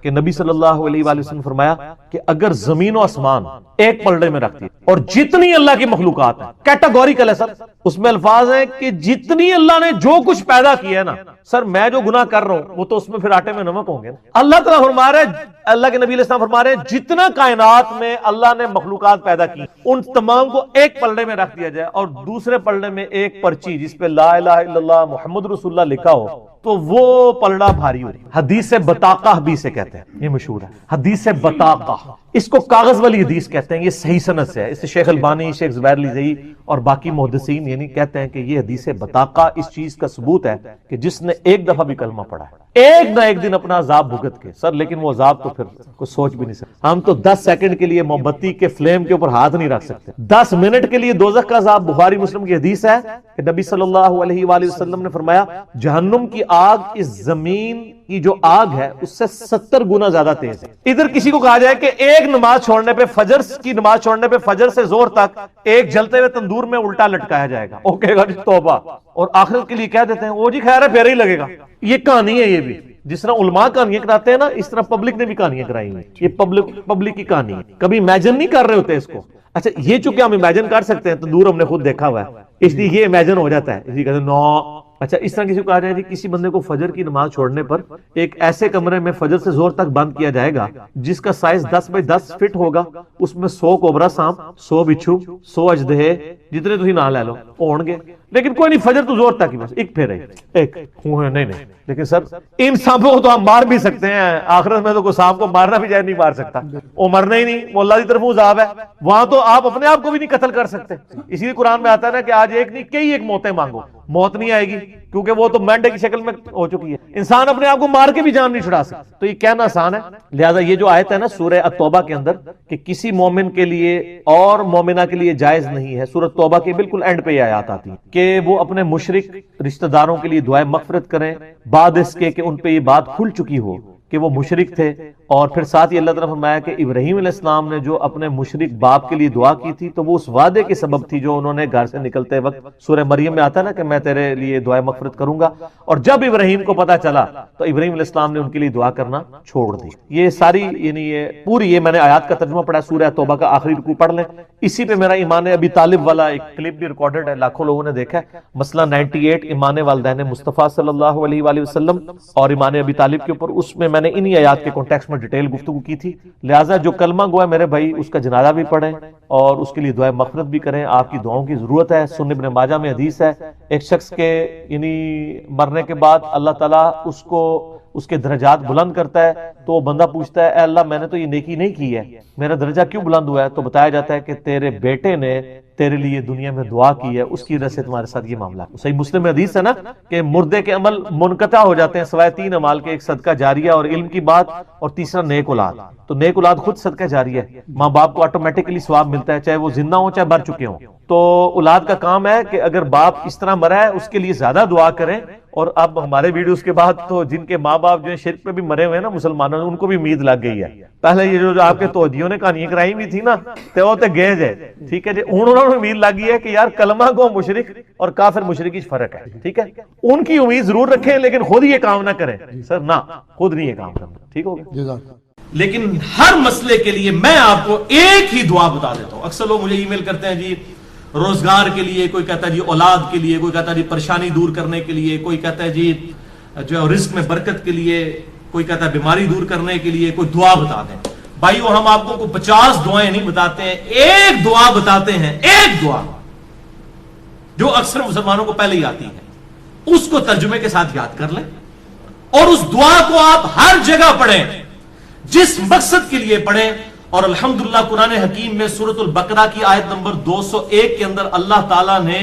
Speaker 2: کہ نبی صلی اللہ علیہ وآلہ وسلم فرمایا کہ اگر زمین و آسمان ایک پلڑے میں رکھتی ہے اور جتنی اللہ کی مخلوقات ہیں، کیٹاگوریکل ہے سر، اس میں الفاظ ہیں کہ جتنی اللہ نے جو کچھ پیدا کیا ہے نا، سر میں جو گناہ کر رہا ہوں وہ تو اس میں پھر آٹے میں نمک ہوں گے. اللہ تعالیٰ فرما رہے ہیں، اللہ کے نبی علیہ السلام فرما رہے ہیں جتنا کائنات میں اللہ نے مخلوقات پیدا کی ان تمام کو ایک پلڑے میں رکھ دیا جائے اور دوسرے پلڑے میں ایک پرچی جس پہ لا الہ الا اللہ محمد رسول اللہ لکھا ہو تو وہ پلڑا بھاری ہو رہی. حدیث بطاقہ بھی اسے کہتے ہیں، یہ مشہور ہے حدیث بطاقہ. اس کو کاغذ والی حدیث کہتے ہیں. یہ صحیح سند سے ہے. اس سے شیخ البانی، شیخ زبیر علیزئی اور باقی محدثین یعنی کہتے ہیں کہ یہ حدیث بطاقہ اس چیز کا ثبوت ہے کہ جس نے ایک دفعہ بھی کلمہ پڑھا ہے ایک نہ ایک دن اپنا عذاب بھگت کے. سر لیکن وہ عذاب تو پھر کوئی سوچ بھی نہیں سکتے. ہم تو 10 سیکنڈ کے لیے موم بتی کے فلیم کے اوپر ہاتھ نہیں رکھ سکتے. 10 منٹ کے لیے دوزخ کا عذاب. بخاری مسلم کی حدیث ہے کہ نبی صلی اللہ علیہ وآلہ وسلم نے فرمایا جہنم کی آگ اس زمین کی جو آگ ہے اس سے 70 گنا زیادہ تیز ہے. ادھر کسی کو کہا جائے کہ ایک نماز چھوڑنے پہ، فجر کی نماز چھوڑنے پہ فجر سے زور تک ایک جلتے ہوئے تندور میں الٹا لٹکایا جائے گا، وہ کہے گا جی توبہ، اور آخرت کے لیے کہہ دیتے ہیں وہ جی خیر ہے پھر ہی لگے گا. یہ کہانی ہے. یہ بھی جس طرح علماء کہانیاں کراتے ہیں نا اس طرح پبلک نے بھی کہانیاں کرائی ہیں. یہ پبلک کی کہانی ہے. کبھی امیجن نہیں کر رہے ہوتے اس کو. اچھا یہ چونکہ ہم امیجن کر سکتے ہیں تندور ہم نے خود دیکھا ہوا ہے اس لیے یہ امیجن ہو جاتا ہے. اسی کہتے ہیں نو. اچھا اس طرح کسی کو کہا جائے جی کسی بندے کو فجر کی نماز چھوڑنے پر ایک ایسے کمرے میں فجر سے زور تک بند کیا جائے گا جس کا سائز 10x10 فٹ ہوگا، اس میں 100 کوبرا سانپ، 100 بچھو، 100 اژدہے جتنے تسی نام لے لو ہون گے. لیکن کوئی نہیں فجر تو زور تک ہی بس ایک پھیرے ایک نہیں لیکن سر ان سانپوں کو تو ہم مار بھی سکتے ہیں، آخرت میں تو کوئی سانپ کو مارنا بھی جائے نہیں مار سکتا، وہ مرنا ہی نہیں، وہ اللہ کی طرف عذاب ہے، وہاں تو آپ اپنے آپ کو بھی نہیں قتل کر سکتے۔ اسی لیے قرآن میں آتا ہے نا کہ آج ایک نہیں کئی ایک موتیں مانگو، موت نہیں آئے گی کیونکہ وہ تو مینڈے کی شکل میں ہو چکی ہے، انسان اپنے آپ کو مار کے بھی جان نہیں چھڑا سکتا، تو یہ کہنا آسان ہے۔ لہذا یہ جو آیت ہے نا سورہ التوبہ کے اندر کہ کسی مومن کے لیے اور مومنہ کے لیے جائز نہیں ہے، سورہ توبہ کے بالکل اینڈ پہ یہ آیات آتی ہیں کہ وہ اپنے مشرک رشتہ داروں کے لیے دعائے مغفرت کریں بعد اس کے کہ ان پہ یہ بات کھل چکی ہو کہ وہ مشرک تھے، اور پھر ساتھ ہی اللہ تعالیٰ نے فرمایا کہ ابراہیم علیہ السلام نے جو اپنے مشرک باپ کے لیے دعا کی تھی تو وہ اس وعدے کے سبب تھی جو انہوں نے گھر سے نکلتے وقت سورہ مریم میں آتا ہے نا کہ میں تیرے لیے دعائے مغفرت کروں گا، اور جب ابراہیم کو پتا چلا تو ابراہیم علیہ السلام نے ان کے لیے دعا کرنا چھوڑ دی۔ یہ ساری یعنی یہ پوری یہ میں نے آیات کا ترجمہ پڑھا، سورہ توبہ کا آخری رکوع پڑھ لیں، اسی پہ میرا ایمان ابی طالب والا ایک کلپ بھی ریکارڈڈ ہے، لاکھوں لوگوں نے دیکھا ہے، مسئلہ 98 ایمان والدین مصطفیٰ صلی اللہ علیہ وآلہ وسلم اور ایمان ابی طالب کے اوپر، اس میں میں نے انہی آیات کے کانٹیکسٹ میں ڈیٹیل گفتگو کی تھی۔ لہٰذا جو کلمہ گو ہے میرے بھائی اس کا جنازہ بھی پڑھیں اور اس کے لیے دعائے مغفرت بھی کریں، آپ کی دعاؤں کی ضرورت ہے۔ سنن ابن ماجہ میں حدیث ہے ایک شخص کے یعنی مرنے کے بعد اللہ تعالیٰ اس کو اس کے درجات بلند کرتا ہے، تو وہ بندہ پوچھتا ہے اے اللہ میں نے تو یہ نیکی نہیں کی ہے، میرا درجہ کیوں بلند ہوا ہے؟ تو بتایا جاتا ہے کہ تیرے بیٹے نے تیرے لیے دنیا میں دعا کی ہے، اس کی وجہ سے تمہارے ساتھ یہ معاملہ ہے۔ صحیح مسلم میں حدیث ہے نا کہ مردے کے عمل منقطع ہو جاتے ہیں سوائے 3 اعمال کے، ایک صدقہ جاریہ اور علم کی بات، اور تیسرا نیک اولاد۔ تو نیک اولاد خود صدقہ جاریہ ہے، ماں باپ کو آٹومیٹکلی ثواب ملتا ہے چاہے وہ زندہ ہوں چاہے مر چکے ہوں۔ تو اولاد کا کام ہے کہ اگر باپ اس طرح مرا ہے اس کے لیے زیادہ دعا کریں، اور اب ہمارے ویڈیوز کے بعد تو جن کے ماں باپ جو ہیں شرک پہ بھی مرے ہوئے ہیں نا مسلمانوں نے، ان کو بھی امید لگ گئی ہے۔ پہلے یہ جو آپ کے توحیدیوں نے کہانیاں کرائی ہوئی تھی نا تے وہ تے گئے جے، ٹھیک ہے جی، انہوں نے امید لگ گئی ہے کہ یار کلمہ گو مشرک اور کافر مشرک کی فرق ہے، ٹھیک ہے، ان کی امید ضرور رکھیں لیکن خود یہ کام نہ کریں سر، نہ خود نہیں یہ کام کرنا، ٹھیک ہو گیا۔
Speaker 1: لیکن ہر مسئلے کے لیے میں آپ کو ایک ہی دعا بتا دیتا ہوں۔ اکثر لوگ مجھے ای میل کرتے ہیں جی روزگار کے لیے، کوئی کہتا ہے جی اولاد کے لیے، کوئی کہتا ہے جی پریشانی دور کرنے کے لیے، کوئی کہتا ہے جی جو رزق میں برکت کے لیے، کوئی کہتا ہے بیماری دور کرنے کے لیے، کوئی دعا بتا دیں۔ بھائیو ہم آپ کو 50 دعائیں نہیں بتاتے ہیں، ایک دعا بتاتے ہیں، ایک دعا جو اکثر مسلمانوں کو پہلے ہی آتی ہے، اس کو ترجمے کے ساتھ یاد کر لیں اور اس دعا کو آپ ہر جگہ پڑھیں، جس مقصد کے لیے پڑھیں۔ اور الحمدللہ قرآن حکیم میں سورۃ البقرہ کی آیت نمبر 201 کے اندر اللہ تعالیٰ نے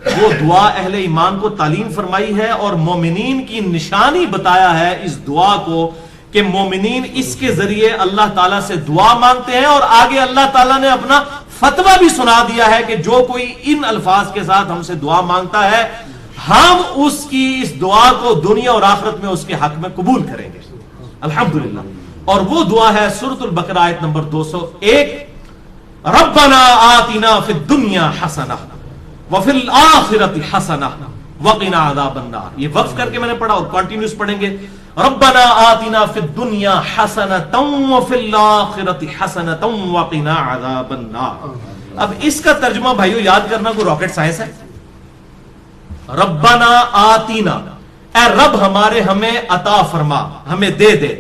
Speaker 1: وہ دعا اہل ایمان کو تعلیم فرمائی ہے اور مومنین کی نشانی بتایا ہے اس دعا کو کہ مومنین اس کے ذریعے اللہ تعالیٰ سے دعا مانگتے ہیں، اور آگے اللہ تعالیٰ نے اپنا فتویٰ بھی سنا دیا ہے کہ جو کوئی ان الفاظ کے ساتھ ہم سے دعا مانگتا ہے ہم اس کی اس دعا کو دنیا اور آخرت میں اس کے حق میں قبول کریں گے، الحمدللہ۔ اور وہ دعا ہے سورۃ البقرہ آیت نمبر 201، ربنا آتنا فی الدنیا حسنہ وفی الآخرۃ حسنہ وقنا عذاب النار۔ یہ وقف کر کے میں نے پڑھا اور کنٹینیوس پڑھیں گے، ربنا آتنا فی الدنیا حسنۃ وفی الآخرۃ حسنۃ وقنا عذاب النار۔ اب اس کا ترجمہ بھائیو یاد کرنا کوئی راکٹ سائنس ہے؟ ربنا آتینا، اے رب ہمارے ہمیں عطا فرما، ہمیں دے دے،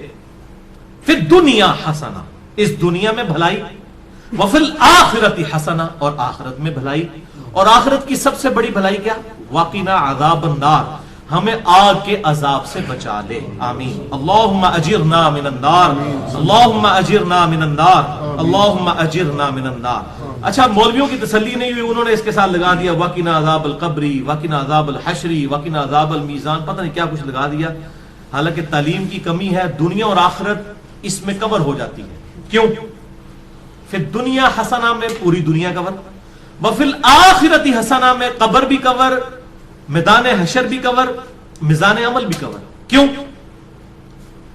Speaker 1: فی الدنیا حسنہ، اس دنیا میں بھلائی، وفی الآخرۃ حسنہ، اور آخرت میں بھلائی، اور آخرت کی سب سے بڑی بھلائی کیا؟ وقنا عذاب النار، ہمیں آگ کے عذاب سے بچا لے، آمین۔ اللہم اجرنا من النار، اللہم اجرنا من النار، اللہم اجرنا من النار۔ اچھا مولویوں کی تسلی نہیں ہوئی، انہوں نے اس کے ساتھ لگا دیا وقنا عذاب القبر، وقنا عذاب الحشر، وقنا عذاب المیزان، پتہ نہیں کیا کچھ لگا دیا۔ حالانکہ تعلیم کی کمی ہے، دنیا اور آخرت اس میں کور ہو جاتی ہے، کیوں؟ پھر دنیا حسنہ میں پوری دنیا کور، وفی الآخرۃ حسنہ میں قبر بھی کور، میدان حشر بھی کور، میزان عمل بھی کور، کیوں؟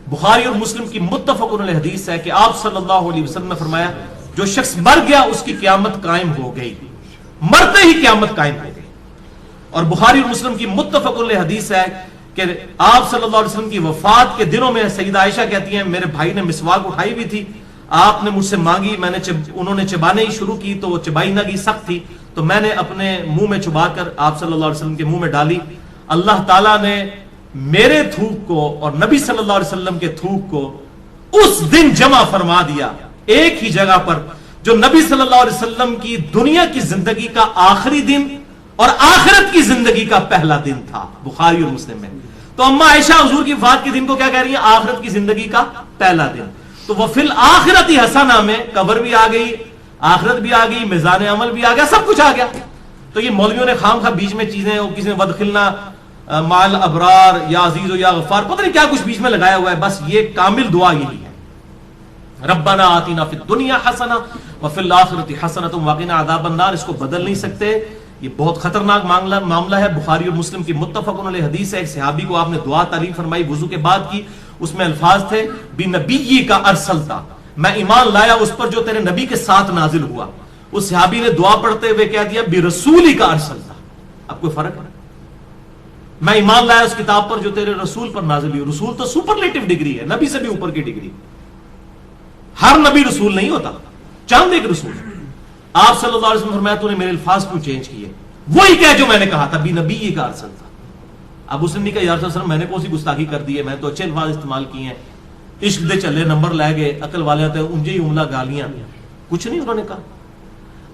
Speaker 1: بخاری اور مسلم کی متفق علیہ حدیث ہے کہ آپ صلی اللہ علیہ وسلم نے فرمایا جو شخص مر گیا اس کی قیامت قائم ہو گئی، مرتے ہی قیامت قائم ہو گئی۔ اور بخاری اور مسلم کی متفق علیہ حدیث ہے کہ آپ صلی اللہ علیہ وسلم کی وفات کے دنوں میں سیدہ عائشہ کہتی ہیں میرے بھائی نے مسواک اٹھائی ہوئی تھی، آپ نے مجھ سے مانگی، میں نے انہوں نے چبانے ہی شروع کی تو وہ چبائی نہ گئی، سخت تھی، تو میں نے اپنے منہ میں چبا کر آپ صلی اللہ علیہ وسلم کے منہ میں ڈالی، اللہ تعالیٰ نے میرے تھوک کو اور نبی صلی اللہ علیہ وسلم کے تھوک کو اس دن جمع فرما دیا ایک ہی جگہ پر، جو نبی صلی اللہ علیہ وسلم کی دنیا کی زندگی کا آخری دن
Speaker 4: اور آخرت کی زندگی کا پہلا دن تھا، بخاری اور مسلم میں. تو اما عائشہ حضور کی وفات کے دن کو کیا کہہ رہی ہیں؟ آخرت کی زندگی کا پہلا دن. تو وہ فی الآخرت حسنہ میں قبر بھی آ گئی، آخرت بھی آ گئی، میزان عمل بھی آ گیا، سب کچھ آ گیا. تو یہ مولویوں نے خام خواہ بیچ میں چیزیں، کسی نے ودخلنا مال ابرار یا عزیز و یا غفار، پتہ نہیں کیا کچھ بیچ میں لگایا ہوا ہے. بس یہ کامل دعا یہی ہے، ربنا آتنا فی الدنیا حسنہ وفی الآخرۃ حسنۃ وقنا عذاب النار. اس کو بدل نہیں سکتے، یہ بہت خطرناک معاملہ ہے. بخاری اور مسلم کی متفق علیہ حدیث ہے. ایک صحابی کو آپ نے دعا تعلیم فرمائی وضو کے بعد کی، اس میں الفاظ تھے بنبی کا ارسلتا، میں ایمان لایا اس پر جو تیرے نبی کے ساتھ نازل ہوا. اس صحابی نے دعا پڑھتے ہوئے کہہ دیا برسولی کا ارسلتا. اب کوئی فرق ہے؟ میں ایمان لایا اس کتاب پر جو تیرے رسول پر نازل ہوئی. رسول تو سپرلیٹو ڈگری ہے، نبی سے بھی اوپر کی ڈگری. ہر نبی رسول نہیں ہوتا، چاند ایک رسول. آپ صلی اللہ علیہ وسلم فرمایا تو نے میرے الفاظ کیوں چینج کیے؟ وہی کہہ جو میں نے کہا تھا بنبی کا ارسلتا. اب اس نے نہیں کہا یا رسول اللہ میں نے کون سی گستاخی کر دی ہے، میں تو اچھے الفاظ استعمال کیے ہیں، عشق دے چلے نمبر لے گئے، عقل والے ہوتے انجے ہی عملہ گالیاں. کچھ نہیں انہوں نے کہا.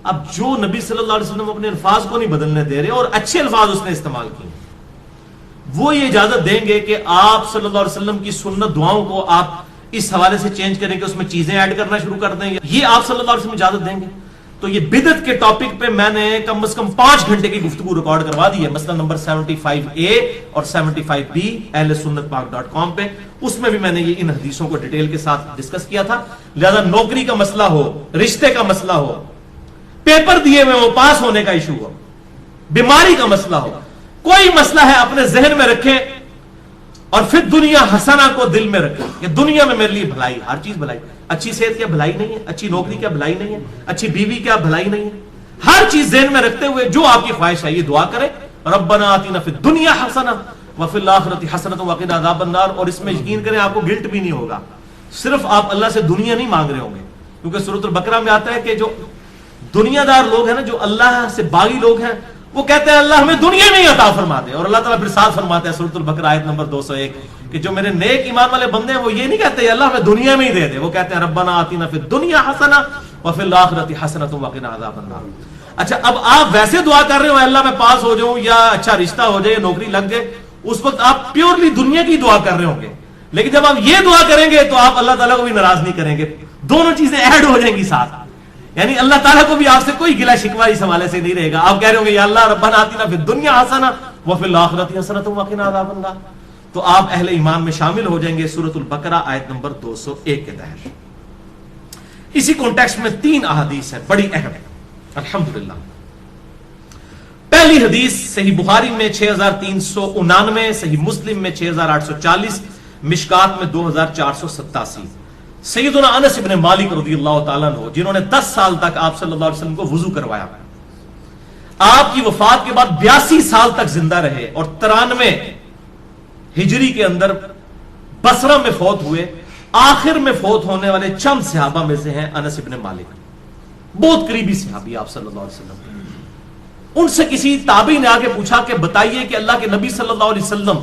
Speaker 4: اب جو نبی صلی اللہ علیہ وسلم اپنے الفاظ کو نہیں بدلنے دے رہے اور اچھے الفاظ اس نے استعمال کیے، وہ یہ اجازت دیں گے کہ آپ صلی اللہ علیہ وسلم کی سنت دعاؤں کو آپ اس حوالے سے چینج کریں کہ اس میں چیزیں ایڈ کرنا شروع کر دیں؟ یہ آپ صلی اللہ علیہ وسلم اجازت دیں گے؟ تو یہ بدعت کے ٹاپک پہ میں نے کم از کم 5 گھنٹے کی گفتگو ریکارڈ کروا دی ہے، مسئلہ نمبر 75A اور 75B اہل سنت پاک.com پہ. اس میں بھی میں نے یہ ان حدیثوں کو ڈیٹیل کے ساتھ ڈسکس کیا تھا. لہذا نوکری کا مسئلہ ہو، رشتے کا مسئلہ ہو، پیپر دیے میں وہ پاس ہونے کا ایشو ہو، بیماری کا مسئلہ ہو، کوئی مسئلہ ہے اپنے ذہن میں رکھیں اور پھر دنیا حسنہ کو دل میں رکھیں کہ دنیا میں میرے لیے بھلائی، ہر چیز بھلائی. اچھی صحت کیا بھلائی نہیں ہے؟ اچھی نوکری کیا بھلائی نہیں ہے؟ اچھی بیوی کیا بھلائی نہیں ہے؟ ہر چیز ذہن میں رکھتے ہوئے جو آپ کی خواہش ہے یہ دعا کریں، ربنا آتنا فی الدنیا حسنہ وفی الآخرۃ حسنۃ وقنا عذاب النار. اور اس میں یقین کریں آپ کو گلٹ بھی نہیں ہوگا. صرف آپ اللہ سے دنیا نہیں مانگ رہے ہوں گے، کیونکہ سورۃ البقرہ میں آتا ہے کہ جو دنیا دار لوگ ہیں نا، جو اللہ سے باغی لوگ ہیں، وہ کہتے ہیں اللہ ہمیں دنیا میں ہی عطا فرما دے. اور اللہ تعالیٰ پھر ساتھ فرماتا ہے سورۃ البقرہ آیت نمبر 201 کہ جو میرے نیک ایمان والے بندے ہیں وہ یہ نہیں کہتے اللہ ہمیں دنیا میں ہی دے دے، وہ کہتے ہیں ربنا آتنا فی الدنیا حسنہ وفی الآخرۃ حسنۃ وقنا عذاب النار. اچھا اب آپ ویسے دعا کر رہے ہو اللہ میں پاس ہو جاؤں یا اچھا رشتہ ہو جائے، نوکری لگ جائے، اس وقت آپ پیورلی دنیا کی دعا کر رہے ہوں گے. لیکن جب آپ یہ دعا کریں گے تو آپ اللہ تعالیٰ کو بھی ناراض نہیں کریں گے، دونوں چیزیں ایڈ ہو جائیں گی ساتھ. یعنی اللہ تعالیٰ کو بھی آپ سے کوئی گلہ شکوہ اس حوالے سے نہیں رہے گا. آپ کہہ رہے ہوں گے یا اللہ ربنا آتنا فی الدنیا حسنہ وفی الآخرۃ حسنۃ وقنا عذاب النار، تو آپ اہل ایمان میں شامل ہو جائیں گے سورۃ البقرہ آیت نمبر 201 کے تحت. اسی کانٹیکسٹ میں 3 احادیث ہیں بڑی اہم الحمدللہ. پہلی حدیث صحیح بخاری میں 6399، صحیح مسلم میں 6840، مشکات میں 2487. سیدنا انس بن مالک رضی اللہ تعالیٰ عنہ جنہوں نے 10 سال تک آپ صلی اللہ علیہ وسلم کو وضو کروایا، آپ کی وفات کے بعد 82 سال تک زندہ رہے اور 93 ہجری کے اندر بصرہ میں فوت ہوئے. آخر میں فوت ہونے والے چند صحابہ میں سے ہیں انس بن مالک، بہت قریبی صحابی آپ صلی اللہ علیہ وسلم. ان سے کسی تابعی نے آگے پوچھا کہ بتائیے کہ اللہ کے نبی صلی اللہ علیہ وسلم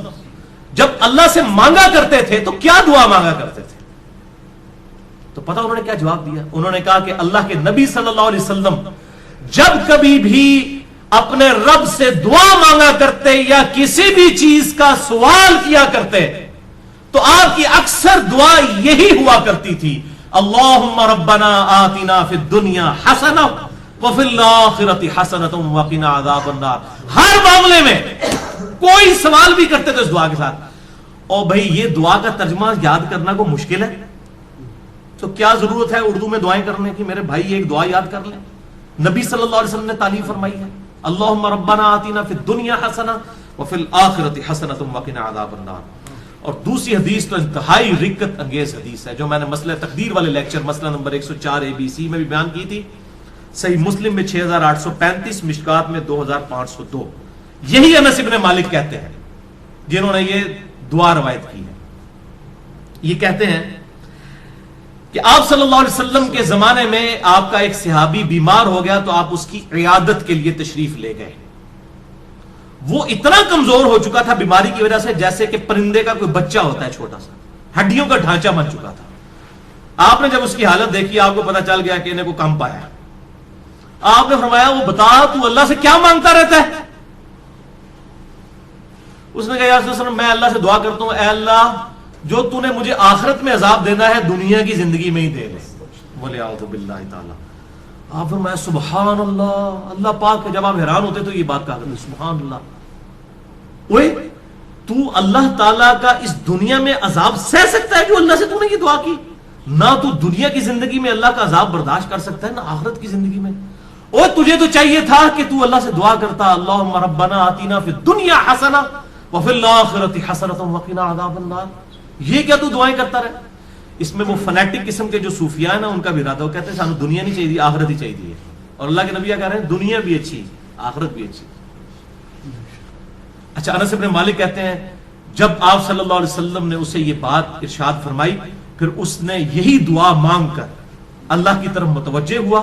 Speaker 4: جب اللہ سے مانگا کرتے تھے تو کیا دعا مانگا کرتے تھے؟ تو پتہ انہوں نے کیا جواب دیا؟ انہوں نے کہا کہ اللہ کے نبی صلی اللہ علیہ وسلم جب کبھی بھی اپنے رب سے دعا مانگا کرتے یا کسی بھی چیز کا سوال کیا کرتے تو آپ کی اکثر دعا یہی ہوا کرتی تھی، اللہم ربنا آتنا فی الدنیا حسنہ وفی الآخرۃ حسنۃ وقنا عذاب النار. ہر معاملے میں کوئی سوال بھی کرتے تھے اس دعا کے ساتھ. اور بھائی یہ دعا کا ترجمہ یاد کرنا کو مشکل ہے تو کیا ضرورت ہے اردو میں دعائیں کرنے کی؟ میرے بھائی ایک دعا یاد کر لیں، نبی صلی اللہ علیہ وسلم نے تعلیم فرمائی ہے، اللہم ربنا آتنا فی الدنیا حسنہ وفی الآخرۃ حسنۃ وقنا عذاب النار. اور دوسری حدیث تو انتہائی رکت انگیز حدیث ہے جو میں نے مسئلہ تقدیر والے لیکچر مسئلہ نمبر 104 ABC میں بھی بیان کی تھی. صحیح مسلم میں 6835، مشکات میں 2502. یہی انس بن مالک کہتے ہیں جنہوں نے یہ دعا روایت کی ہے. یہ کہتے ہیں کہ آپ صلی اللہ علیہ وسلم کے زمانے میں آپ کا ایک صحابی بیمار ہو گیا تو آپ اس کی عیادت کے لیے تشریف لے گئے. وہ اتنا کمزور ہو چکا تھا بیماری کی وجہ سے جیسے کہ پرندے کا کوئی بچہ ہوتا ہے چھوٹا سا، ہڈیوں کا ڈھانچہ بن چکا تھا. آپ نے جب اس کی حالت دیکھی آپ کو پتا چل گیا کہ انہیں کو کم پایا. آپ نے فرمایا وہ بتا تو اللہ سے کیا مانگتا رہتا ہے؟ اس نے کہا یا رسول اللہ میں اللہ سے دعا کرتا ہوں اے اللہ جو تو نے مجھے آخرت میں عذاب دینا ہے دنیا کی زندگی میں ہی دے لے. بولے اعوذ باللہ تعالی. آپ فرمایا سبحان اللہ. اللہ پاک جب آپ حیران ہوتے تو یہ بات کہا کرتے سبحان اللہ. اوے تو اللہ تعالیٰ کا اس دنیا میں عذاب سہ سکتا ہے جو اللہ سے تو نے یہ دعا کی؟ نہ تو دنیا کی زندگی میں اللہ کا عذاب برداشت کر سکتا ہے نہ آخرت کی زندگی میں. اور تجھے تو چاہیے تھا کہ تو اللہ سے دعا کرتا اللہم ربنا آتینا فی الدنیا حسنہ وفی الاخرۃ حسنۃ وقنا عذاب النار. یہ کیا تو دعائیں کرتا رہے؟ اس میں وہ فنیٹک قسم کے جو صوفیاء ہیں نا ان کا بھی ارادہ، وہ کہتے ہیں سانو دنیا نہیں چاہیے آخرت ہی چاہیے. اور اللہ کے نبی کہہ رہے ہیں دنیا بھی اچھی آخرت بھی اچھی. اچھا انس بن مالک کہتے ہیں جب آپ صلی اللہ علیہ وسلم نے اسے یہ بات ارشاد فرمائی پھر اس نے یہی دعا مانگ کر اللہ کی طرف متوجہ ہوا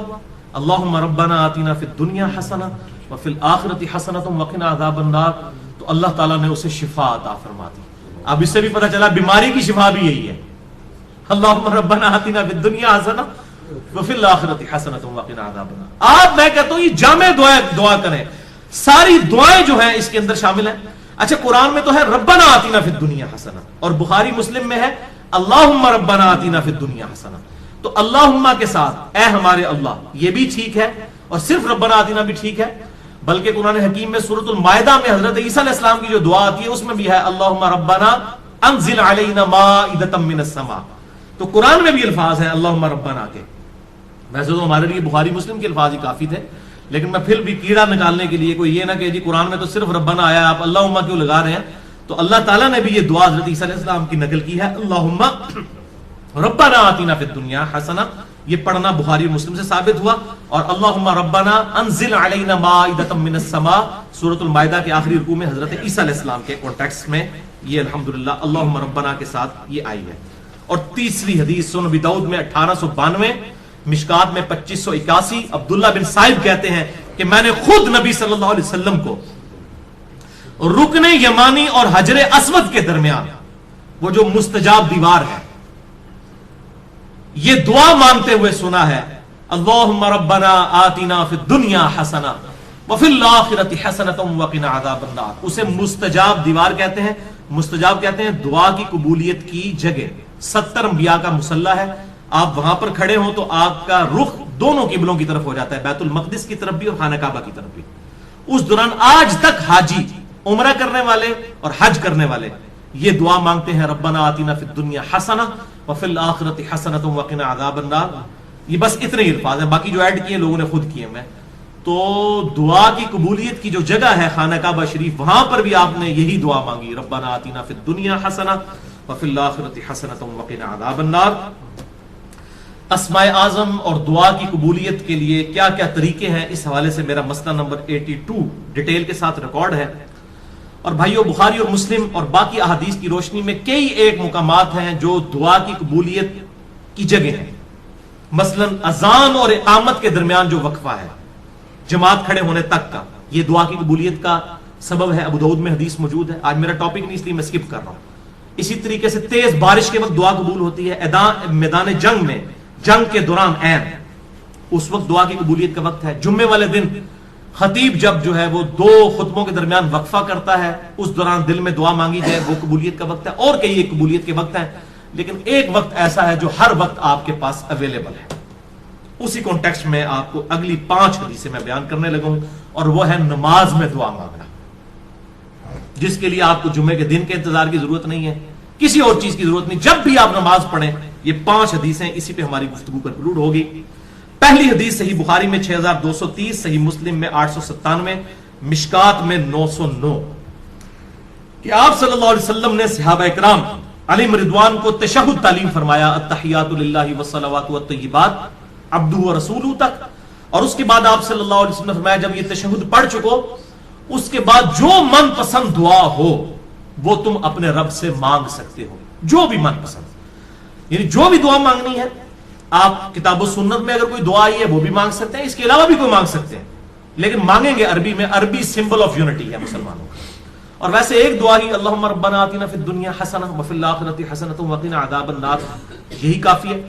Speaker 4: اللہم ربنا آتینا فی الدنیا حسنہ وفی الآخرۃ حسنۃ وقنا عذاب النار. تو اللہ تعالیٰ نے اسے شفا عطا فرما دی. اب اس سے بھی پتہ چلا بیماری کی شفا بھی یہی ہے اللہم ربنا آتینا فی الدنیا حسنہ وفی الآخرۃ حسنۃ وقنا عذاب النار. آپ میں کہتا ہوں یہ جامع دعا کریں. ساری دعائیں جو ہیں اس کے اندر شامل ہیں. اچھا قرآن میں تو ہے ربنا آتینا فی الدنیا حسنہ اور بخاری مسلم میں ہے اللہم ربنا آتینا فی الدنیا حسنہ. تو اللہم کے ساتھ اے ہمارے اللہ یہ بھی ٹھیک ہے اور صرف ربنا آتینا بھی ٹھیک ہے، بلکہ قرآن حکیم میں سورۃ المائدہ میں حضرت عیسیٰ علیہ السلام کی جو دعا آتی ہے اس میں بھی ہے اللہم ربنا انزل علینا مائدۃ من السماء. تو قرآن میں بھی الفاظ ہیں اللہم ربنا کے. ویسے تو ہمارے لیے بخاری مسلم کے الفاظ ہی کافی تھے، لیکن میں پھر بھی کیڑا نکالنے کے لیے کوئی یہ نہ کہ جی قرآن میں تو صرف ربنا آیا آپ اللہم کیوں لگا رہے ہیں. تو اللہ تعالیٰ نے بھی یہ دعا حضرت عیسیٰ علیہ السلام کی نقل کی ہے اللہم ربنا آتینا فی الدنیا حسنہ. یہ پڑھنا بخاری اور مسلم سے ثابت ہوا. اور اللہم ربنا انزل علینا مائدۃ من السماء سورۃ المائدہ کے آخری رکوع میں حضرت عیسیٰ علیہ السلام کے کانٹیکسٹ میں یہ الحمدللہ اللہم ربنا کے ساتھ یہ آئی ہے. اور تیسری حدیث سنن ابی داؤد میں 1892 مشکات میں 2581 عبداللہ بن صائب کہتے ہیں کہ میں نے خود نبی صلی اللہ علیہ وسلم کو رکن یمانی اور حجر اسود کے درمیان وہ جو مستجاب دیوار ہے یہ دعا مانگتے ہوئے سنا ہے اللہم ربنا آتنا فی الدنیا حسنہ وفی الآخرۃ حسنۃ وقنا عذاب النار. اسے مستجاب دیوار کہتے ہیں. مستجاب کہتے ہیں دعا کی قبولیت کی جگہ. 70 انبیاء کا مصلی ہے. آپ وہاں پر کھڑے ہوں تو آپ کا رخ دونوں قبلوں کی طرف ہو جاتا ہے، بیت المقدس کی طرف بھی اور خانہ کعبہ کی طرف بھی. اس دوران آج تک حاجی عمرہ کرنے والے اور حج کرنے والے یہ دعا مانگتے ہیں ربنا آتینا فی الدنیا حسنہ وفی الآخرۃ حسنۃ وقنا عذاب النار. یہ بس اتنے ہی الفاظ ہیں، باقی جو ایڈ کیے لوگوں نے خود کیے. میں تو دعا کی قبولیت کی جو جگہ ہے خانہ کعبہ شریف وہاں پر بھی آپ نے یہی دعا مانگی ربنا آتینا فی الدنیا حسنہ وفی الآخرۃ حسنۃ وقنا عذاب النار. اسماء اعظم اور دعا کی قبولیت کے لیے کیا کیا طریقے ہیں اس حوالے سے میرا مسئلہ نمبر 82 ڈیٹیل کے ساتھ ریکارڈ ہے. اور بھائیو بخاری اور مسلم اور باقی احادیث کی روشنی میں کئی ایک مقامات ہیں جو دعا کی قبولیت کی جگہ ہیں. مثلا اذان اور اقامت کے درمیان جو وقفہ ہے جماعت کھڑے ہونے تک کا یہ دعا کی قبولیت کا سبب ہے. ابو داؤد میں حدیث موجود ہے. آج میرا ٹاپک نہیں اس لیے میں سکپ کر رہا ہوں. اسی طریقے سے تیز بارش کے وقت دعا قبول ہوتی ہے. میدان جنگ میں جنگ کے دوران عین اس وقت دعا کی قبولیت کا وقت ہے. جمعے والے دن خطیب جب جو ہے وہ 2 خطبوں کے درمیان وقفہ کرتا ہے اس دوران دل میں دعا مانگی جائے وہ قبولیت کا وقت ہے. اور کئی ایک قبولیت کے وقت ہیں لیکن ایک وقت ایسا ہے جو ہر وقت آپ کے پاس اویلیبل ہے. اسی کانٹیکسٹ میں آپ کو اگلی 5 حدیثیں میں بیان کرنے لگا ہوں اور وہ ہے نماز میں دعا مانگنا، جس کے لیے آپ کو جمعے کے دن کے انتظار کی ضرورت نہیں ہے، کسی اور چیز کی ضرورت نہیں. جب بھی آپ نماز پڑھیں یہ 5 حدیثیں اسی پہ ہماری گفتگو کنکلوڈ ہوگی. پہلی حدیث صحیح بخاری میں 6230، صحیح مسلم میں 897، مشکات میں 909 کہ آپ صلی اللہ علیہ وسلم نے صحابہ اکرام علیہم رضوان کو تشہد تعلیم فرمایا التحیات للہ والصلوات والطیبات عبدہ ورسولہ تک. اور اس کے بعد آپ صلی اللہ علیہ وسلم نے فرمایا جب یہ تشہد پڑھ چکو اس کے بعد جو من پسند دعا ہو وہ تم اپنے رب سے مانگ سکتے ہو، جو بھی من پسند، یعنی جو بھی دعا مانگنی ہے. آپ کتاب و سنت میں اگر کوئی دعا آئی ہے وہ بھی مانگ سکتے ہیں، اس کے علاوہ بھی کوئی مانگ سکتے ہیں، لیکن مانگیں گے عربی میں. عربی سمبل آف یونٹی ہے مسلمانوں کا. اور ویسے ایک دعا ہی اللہم ربنا آتنا فی الدنیا حسنہ وفی الآخرۃ حسنۃ وقنا عذاب النار یہی کافی ہے.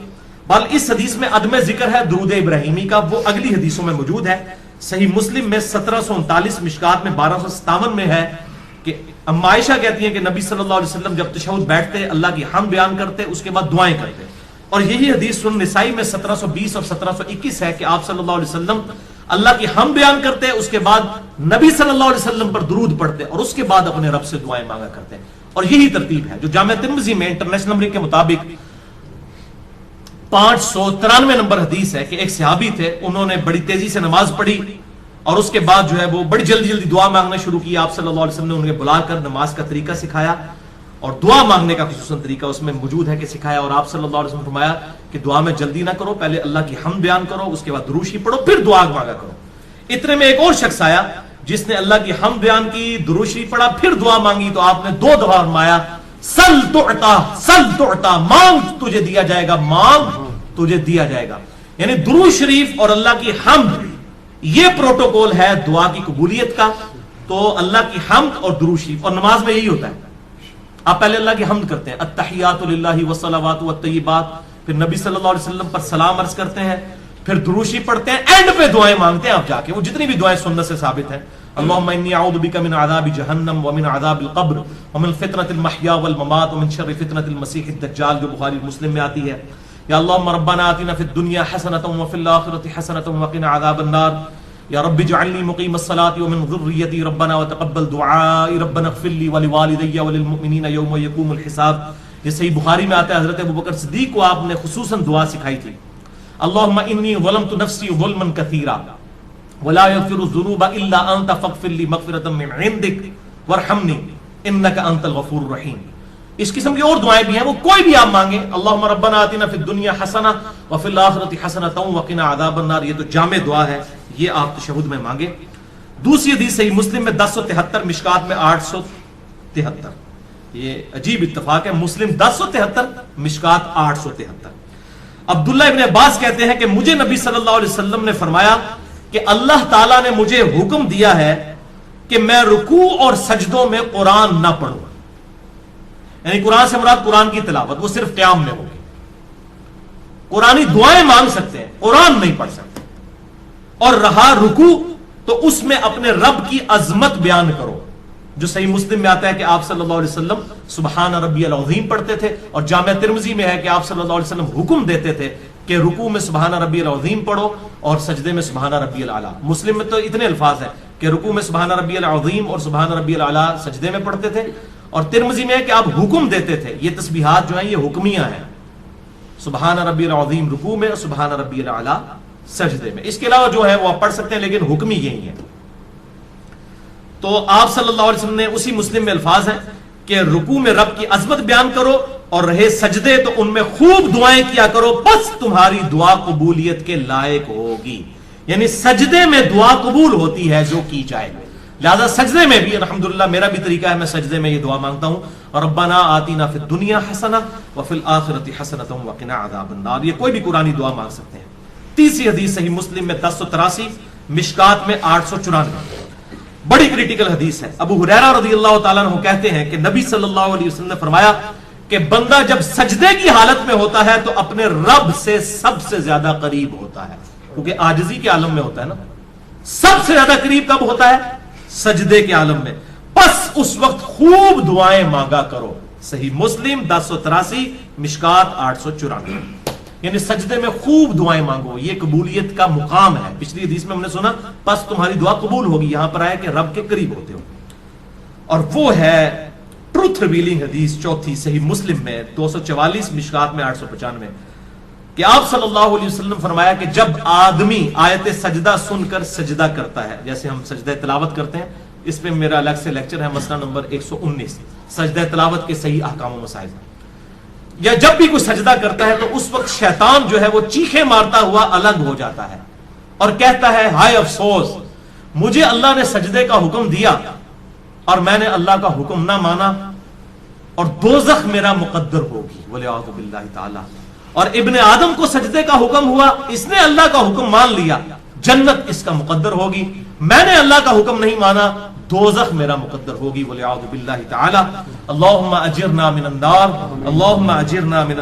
Speaker 4: بل اس حدیث میں عدم ذکر ہے درود ابراہیمی کا، وہ اگلی حدیثوں میں موجود ہے. صحیح مسلم میں 1739، مشکات میں 1257 میں ہے کہ اما عائشہ کہتی ہیں کہ نبی صلی اللہ علیہ وسلم جب تشہد بیٹھتے اللہ کی حمد بیان کرتے، اس کے بعد دعائیں کرتے، اور یہی حدیث سنن نسائی میں 1720 اور 1721 ہے کہ آپ صلی اللہ علیہ وسلم اللہ کی حمد بیان کرتے، اس کے بعد نبی صلی اللہ علیہ وسلم پر درود پڑھتے، اور اس کے بعد اپنے رب سے دعائیں مانگا کرتے ہیں. اور یہی ترتیب ہے جو جامع ترمذی میں انٹرنیشنل نمبر کے مطابق 593 نمبر حدیث ہے کہ ایک صحابی تھے، انہوں نے بڑی تیزی سے نماز پڑھی اور اس کے بعد جو ہے وہ بڑی جلدی جلدی دعا مانگنا شروع کی. آپ صلی اللہ علیہ وسلم نے انہیں بلا کر نماز کا طریقہ سکھایا اور دعا مانگنے کا خصوصاً طریقہ اس میں موجود ہے کہ سکھایا، اور آپ صلی اللہ علیہ وسلم نے فرمایا کہ دعا میں جلدی نہ کرو، پہلے اللہ کی حمد بیان کرو، اس کے بعد درود شریف پڑھو، پھر دعا مانگا کرو. اتنے میں ایک اور شخص آیا جس نے اللہ کی حمد بیان کی، درود شریف پڑھا، پھر دعا مانگی، تو آپ نے 2 دفعہ فرمایا سل تعطا، سل تعطا، مانگ تجھے دیا جائے گا، مانگ تجھے دیا جائے گا. یعنی درود شریف اور اللہ کی حمد یہ پروٹوکول ہے دعا کی قبولیت کا. تو اللہ کی حمد اور درود شریف، اور نماز میں یہی ہوتا ہے، آپ پہلے اللہ کی حمد کرتے ہیں، التحیات للہ والصلوات والطیبات، پھر نبی صلی اللہ علیہ وسلم پر سلام عرض کرتے ہیں، پھر درود شریف پڑھتے ہیں، اینڈ پہ دعائیں مانگتے ہیں آپ جا کے. وہ جتنی بھی دعائیں سنت سے ثابت ہیں، اللہم انی اعوذ بک من عذاب جہنم ومن عذاب القبر ومن فتنۃ المحیا والممات ومن شر فتنۃ المسیح الدجال، جو بخاری مسلم میں آتی ہے. یا اللہم ربنا آتنا فی الدنیا حسنۃ وفی الآخرۃ حسنۃ وقنا عذاب النار. یا رب اجعلنی مقیم الصلاۃ ومن ذریتی ربنا وتقبل دعائی ربنا اغفر لی ولوالدی وللمؤمنین یوم یقوم الحساب. یہ صحیح بخاری میں آتا ہے، حضرت ابوبکر صدیق کو آپ نے خصوصاً دعا سکھائی تھی، اللہم انی ظلمت نفسی ظلما کثیرا ولا یغفر الذنوب الا انت فاغفر لی مغفرۃ من عندک وارحمنی انک انت الغفور الرحیم. اس قسم کی اور دعائیں بھی ہیں، وہ کوئی بھی آپ مانگیں. اللہم ربنا آتنا فی الدنیا حسنہ وفی الآخرۃ حسنۃ وقنا عذاب النار، یہ تو جامع دعا ہے، یہ آپ تشہد میں مانگیں. دوسری حدیث صحیح مسلم میں 1073، مشکات میں 873. یہ عجیب اتفاق ہے، مسلم 1073، مشکات 873. عبداللہ ابن عباس کہتے ہیں کہ مجھے نبی صلی اللہ علیہ وسلم نے فرمایا کہ اللہ تعالیٰ نے مجھے حکم دیا ہے کہ میں رکوع اور سجدوں میں قرآن نہ پڑھوں. یعنی قرآن سے مراد قرآن کی تلاوت، وہ صرف قیام میں ہوگی. قرآنی دعائیں مانگ سکتے ہیں، قرآن نہیں پڑھ سکتے. اور رہا رکوع تو اس میں اپنے رب کی عظمت بیان کرو، جو صحیح مسلم میں آتا ہے کہ آپ صلی اللہ علیہ وسلم سبحان ربی العظیم پڑھتے تھے، اور جامع ترمذی میں ہے کہ آپ صلی اللہ علیہ وسلم حکم دیتے تھے کہ رکوع میں سبحان ربی العظیم پڑھو اور سجدے میں سبحان ربی الاعلیٰ. مسلم میں تو اتنے الفاظ ہیں کہ رکوع میں سبحان ربی العظیم اور سبحان ربی الاعلیٰ سجدے میں پڑھتے تھے، اور ترمذی میں ہے کہ آپ حکم دیتے تھے. یہ تسبیحات جو ہیں یہ حکمیہ ہیں، سبحان ربی العظیم رکوع میں اور سبحان ربی الاعلیٰ سجدے میں. اس کے علاوہ جو ہے وہ آپ پڑھ سکتے ہیں، لیکن حکمی یہی ہے. تو آپ صلی اللہ علیہ وسلم نے اسی مسلم میں الفاظ ہیں کہ رکوع میں رب کی عظمت بیان کرو، اور رہے سجدے تو ان میں خوب دعائیں کیا کرو، بس تمہاری دعا قبولیت کے لائق ہوگی. یعنی سجدے میں دعا قبول ہوتی ہے جو کی جائے. لہذا سجدے میں بھی الحمدللہ میرا بھی طریقہ ہے، میں سجدے میں یہ دعا مانگتا ہوں، ربنا آتینا فی الدنیا حسنہ وفی الآخرۃ حسنۃ وقنا عذاب النار. یہ کوئی بھی قرآنی دعا مانگ سکتے ہیں. تیسری حدیث صحیح مسلم میں 1083، مشکات میں 894، بڑی کریٹیکل حدیث ہے. ابو ہریرہ رضی اللہ تعالیٰ عنہ کہتے ہیں کہ نبی صلی اللہ علیہ وسلم نے فرمایا کہ بندہ جب سجدے کی حالت میں ہوتا ہے تو اپنے رب سے سب سے زیادہ قریب ہوتا ہے، کیونکہ عاجزی کے عالم میں ہوتا ہے نا. سب سے زیادہ قریب کب ہوتا ہے؟ سجدے کے عالم میں. بس اس وقت خوب دعائیں مانگا کرو. صحیح مسلم 1083، مشکات 894. یعنی سجدے میں خوب دعائیں مانگو، یہ قبولیت کا مقام ہے. پچھلی حدیث میں ہم نے سنا بس تمہاری دعا قبول ہوگی، یہاں پر آیا کہ رب کے قریب ہوتے ہو. اور وہ ہے ٹروتھ ریویلنگ حدیث چوتھی صحیح مسلم میں 244، مشکات میں 895، کہ آپ صلی اللہ علیہ وسلم فرمایا کہ جب آدمی آیت سجدہ سن کر سجدہ کرتا ہے، جیسے ہم سجدہ تلاوت کرتے ہیں، اس پہ میرا الگ سے لیکچر ہے، مسئلہ نمبر 119، سجدہ تلاوت کے صحیح احکام و مسائل. یا جب بھی کوئی سجدہ کرتا ہے تو اس وقت شیطان جو ہے وہ چیخیں مارتا ہوا الگ ہو جاتا ہے اور کہتا ہے ہائے افسوس، مجھے اللہ نے سجدے کا حکم دیا اور میں نے اللہ کا حکم نہ مانا، اور دوزخ میرا مقدر ہوگی والعیاذ باللہ تعالی. اور ابن آدم کو سجدے کا حکم ہوا، اس نے اللہ کا حکم مان لیا، جنت اس کا مقدر ہوگی. میں نے اللہ کا حکم نہیں مانا، دوزخ میرا مقدر ہوگی والعیاذ باللہ تعالی. اللہم اجرنا من النار، اللہم اجرنا من النار.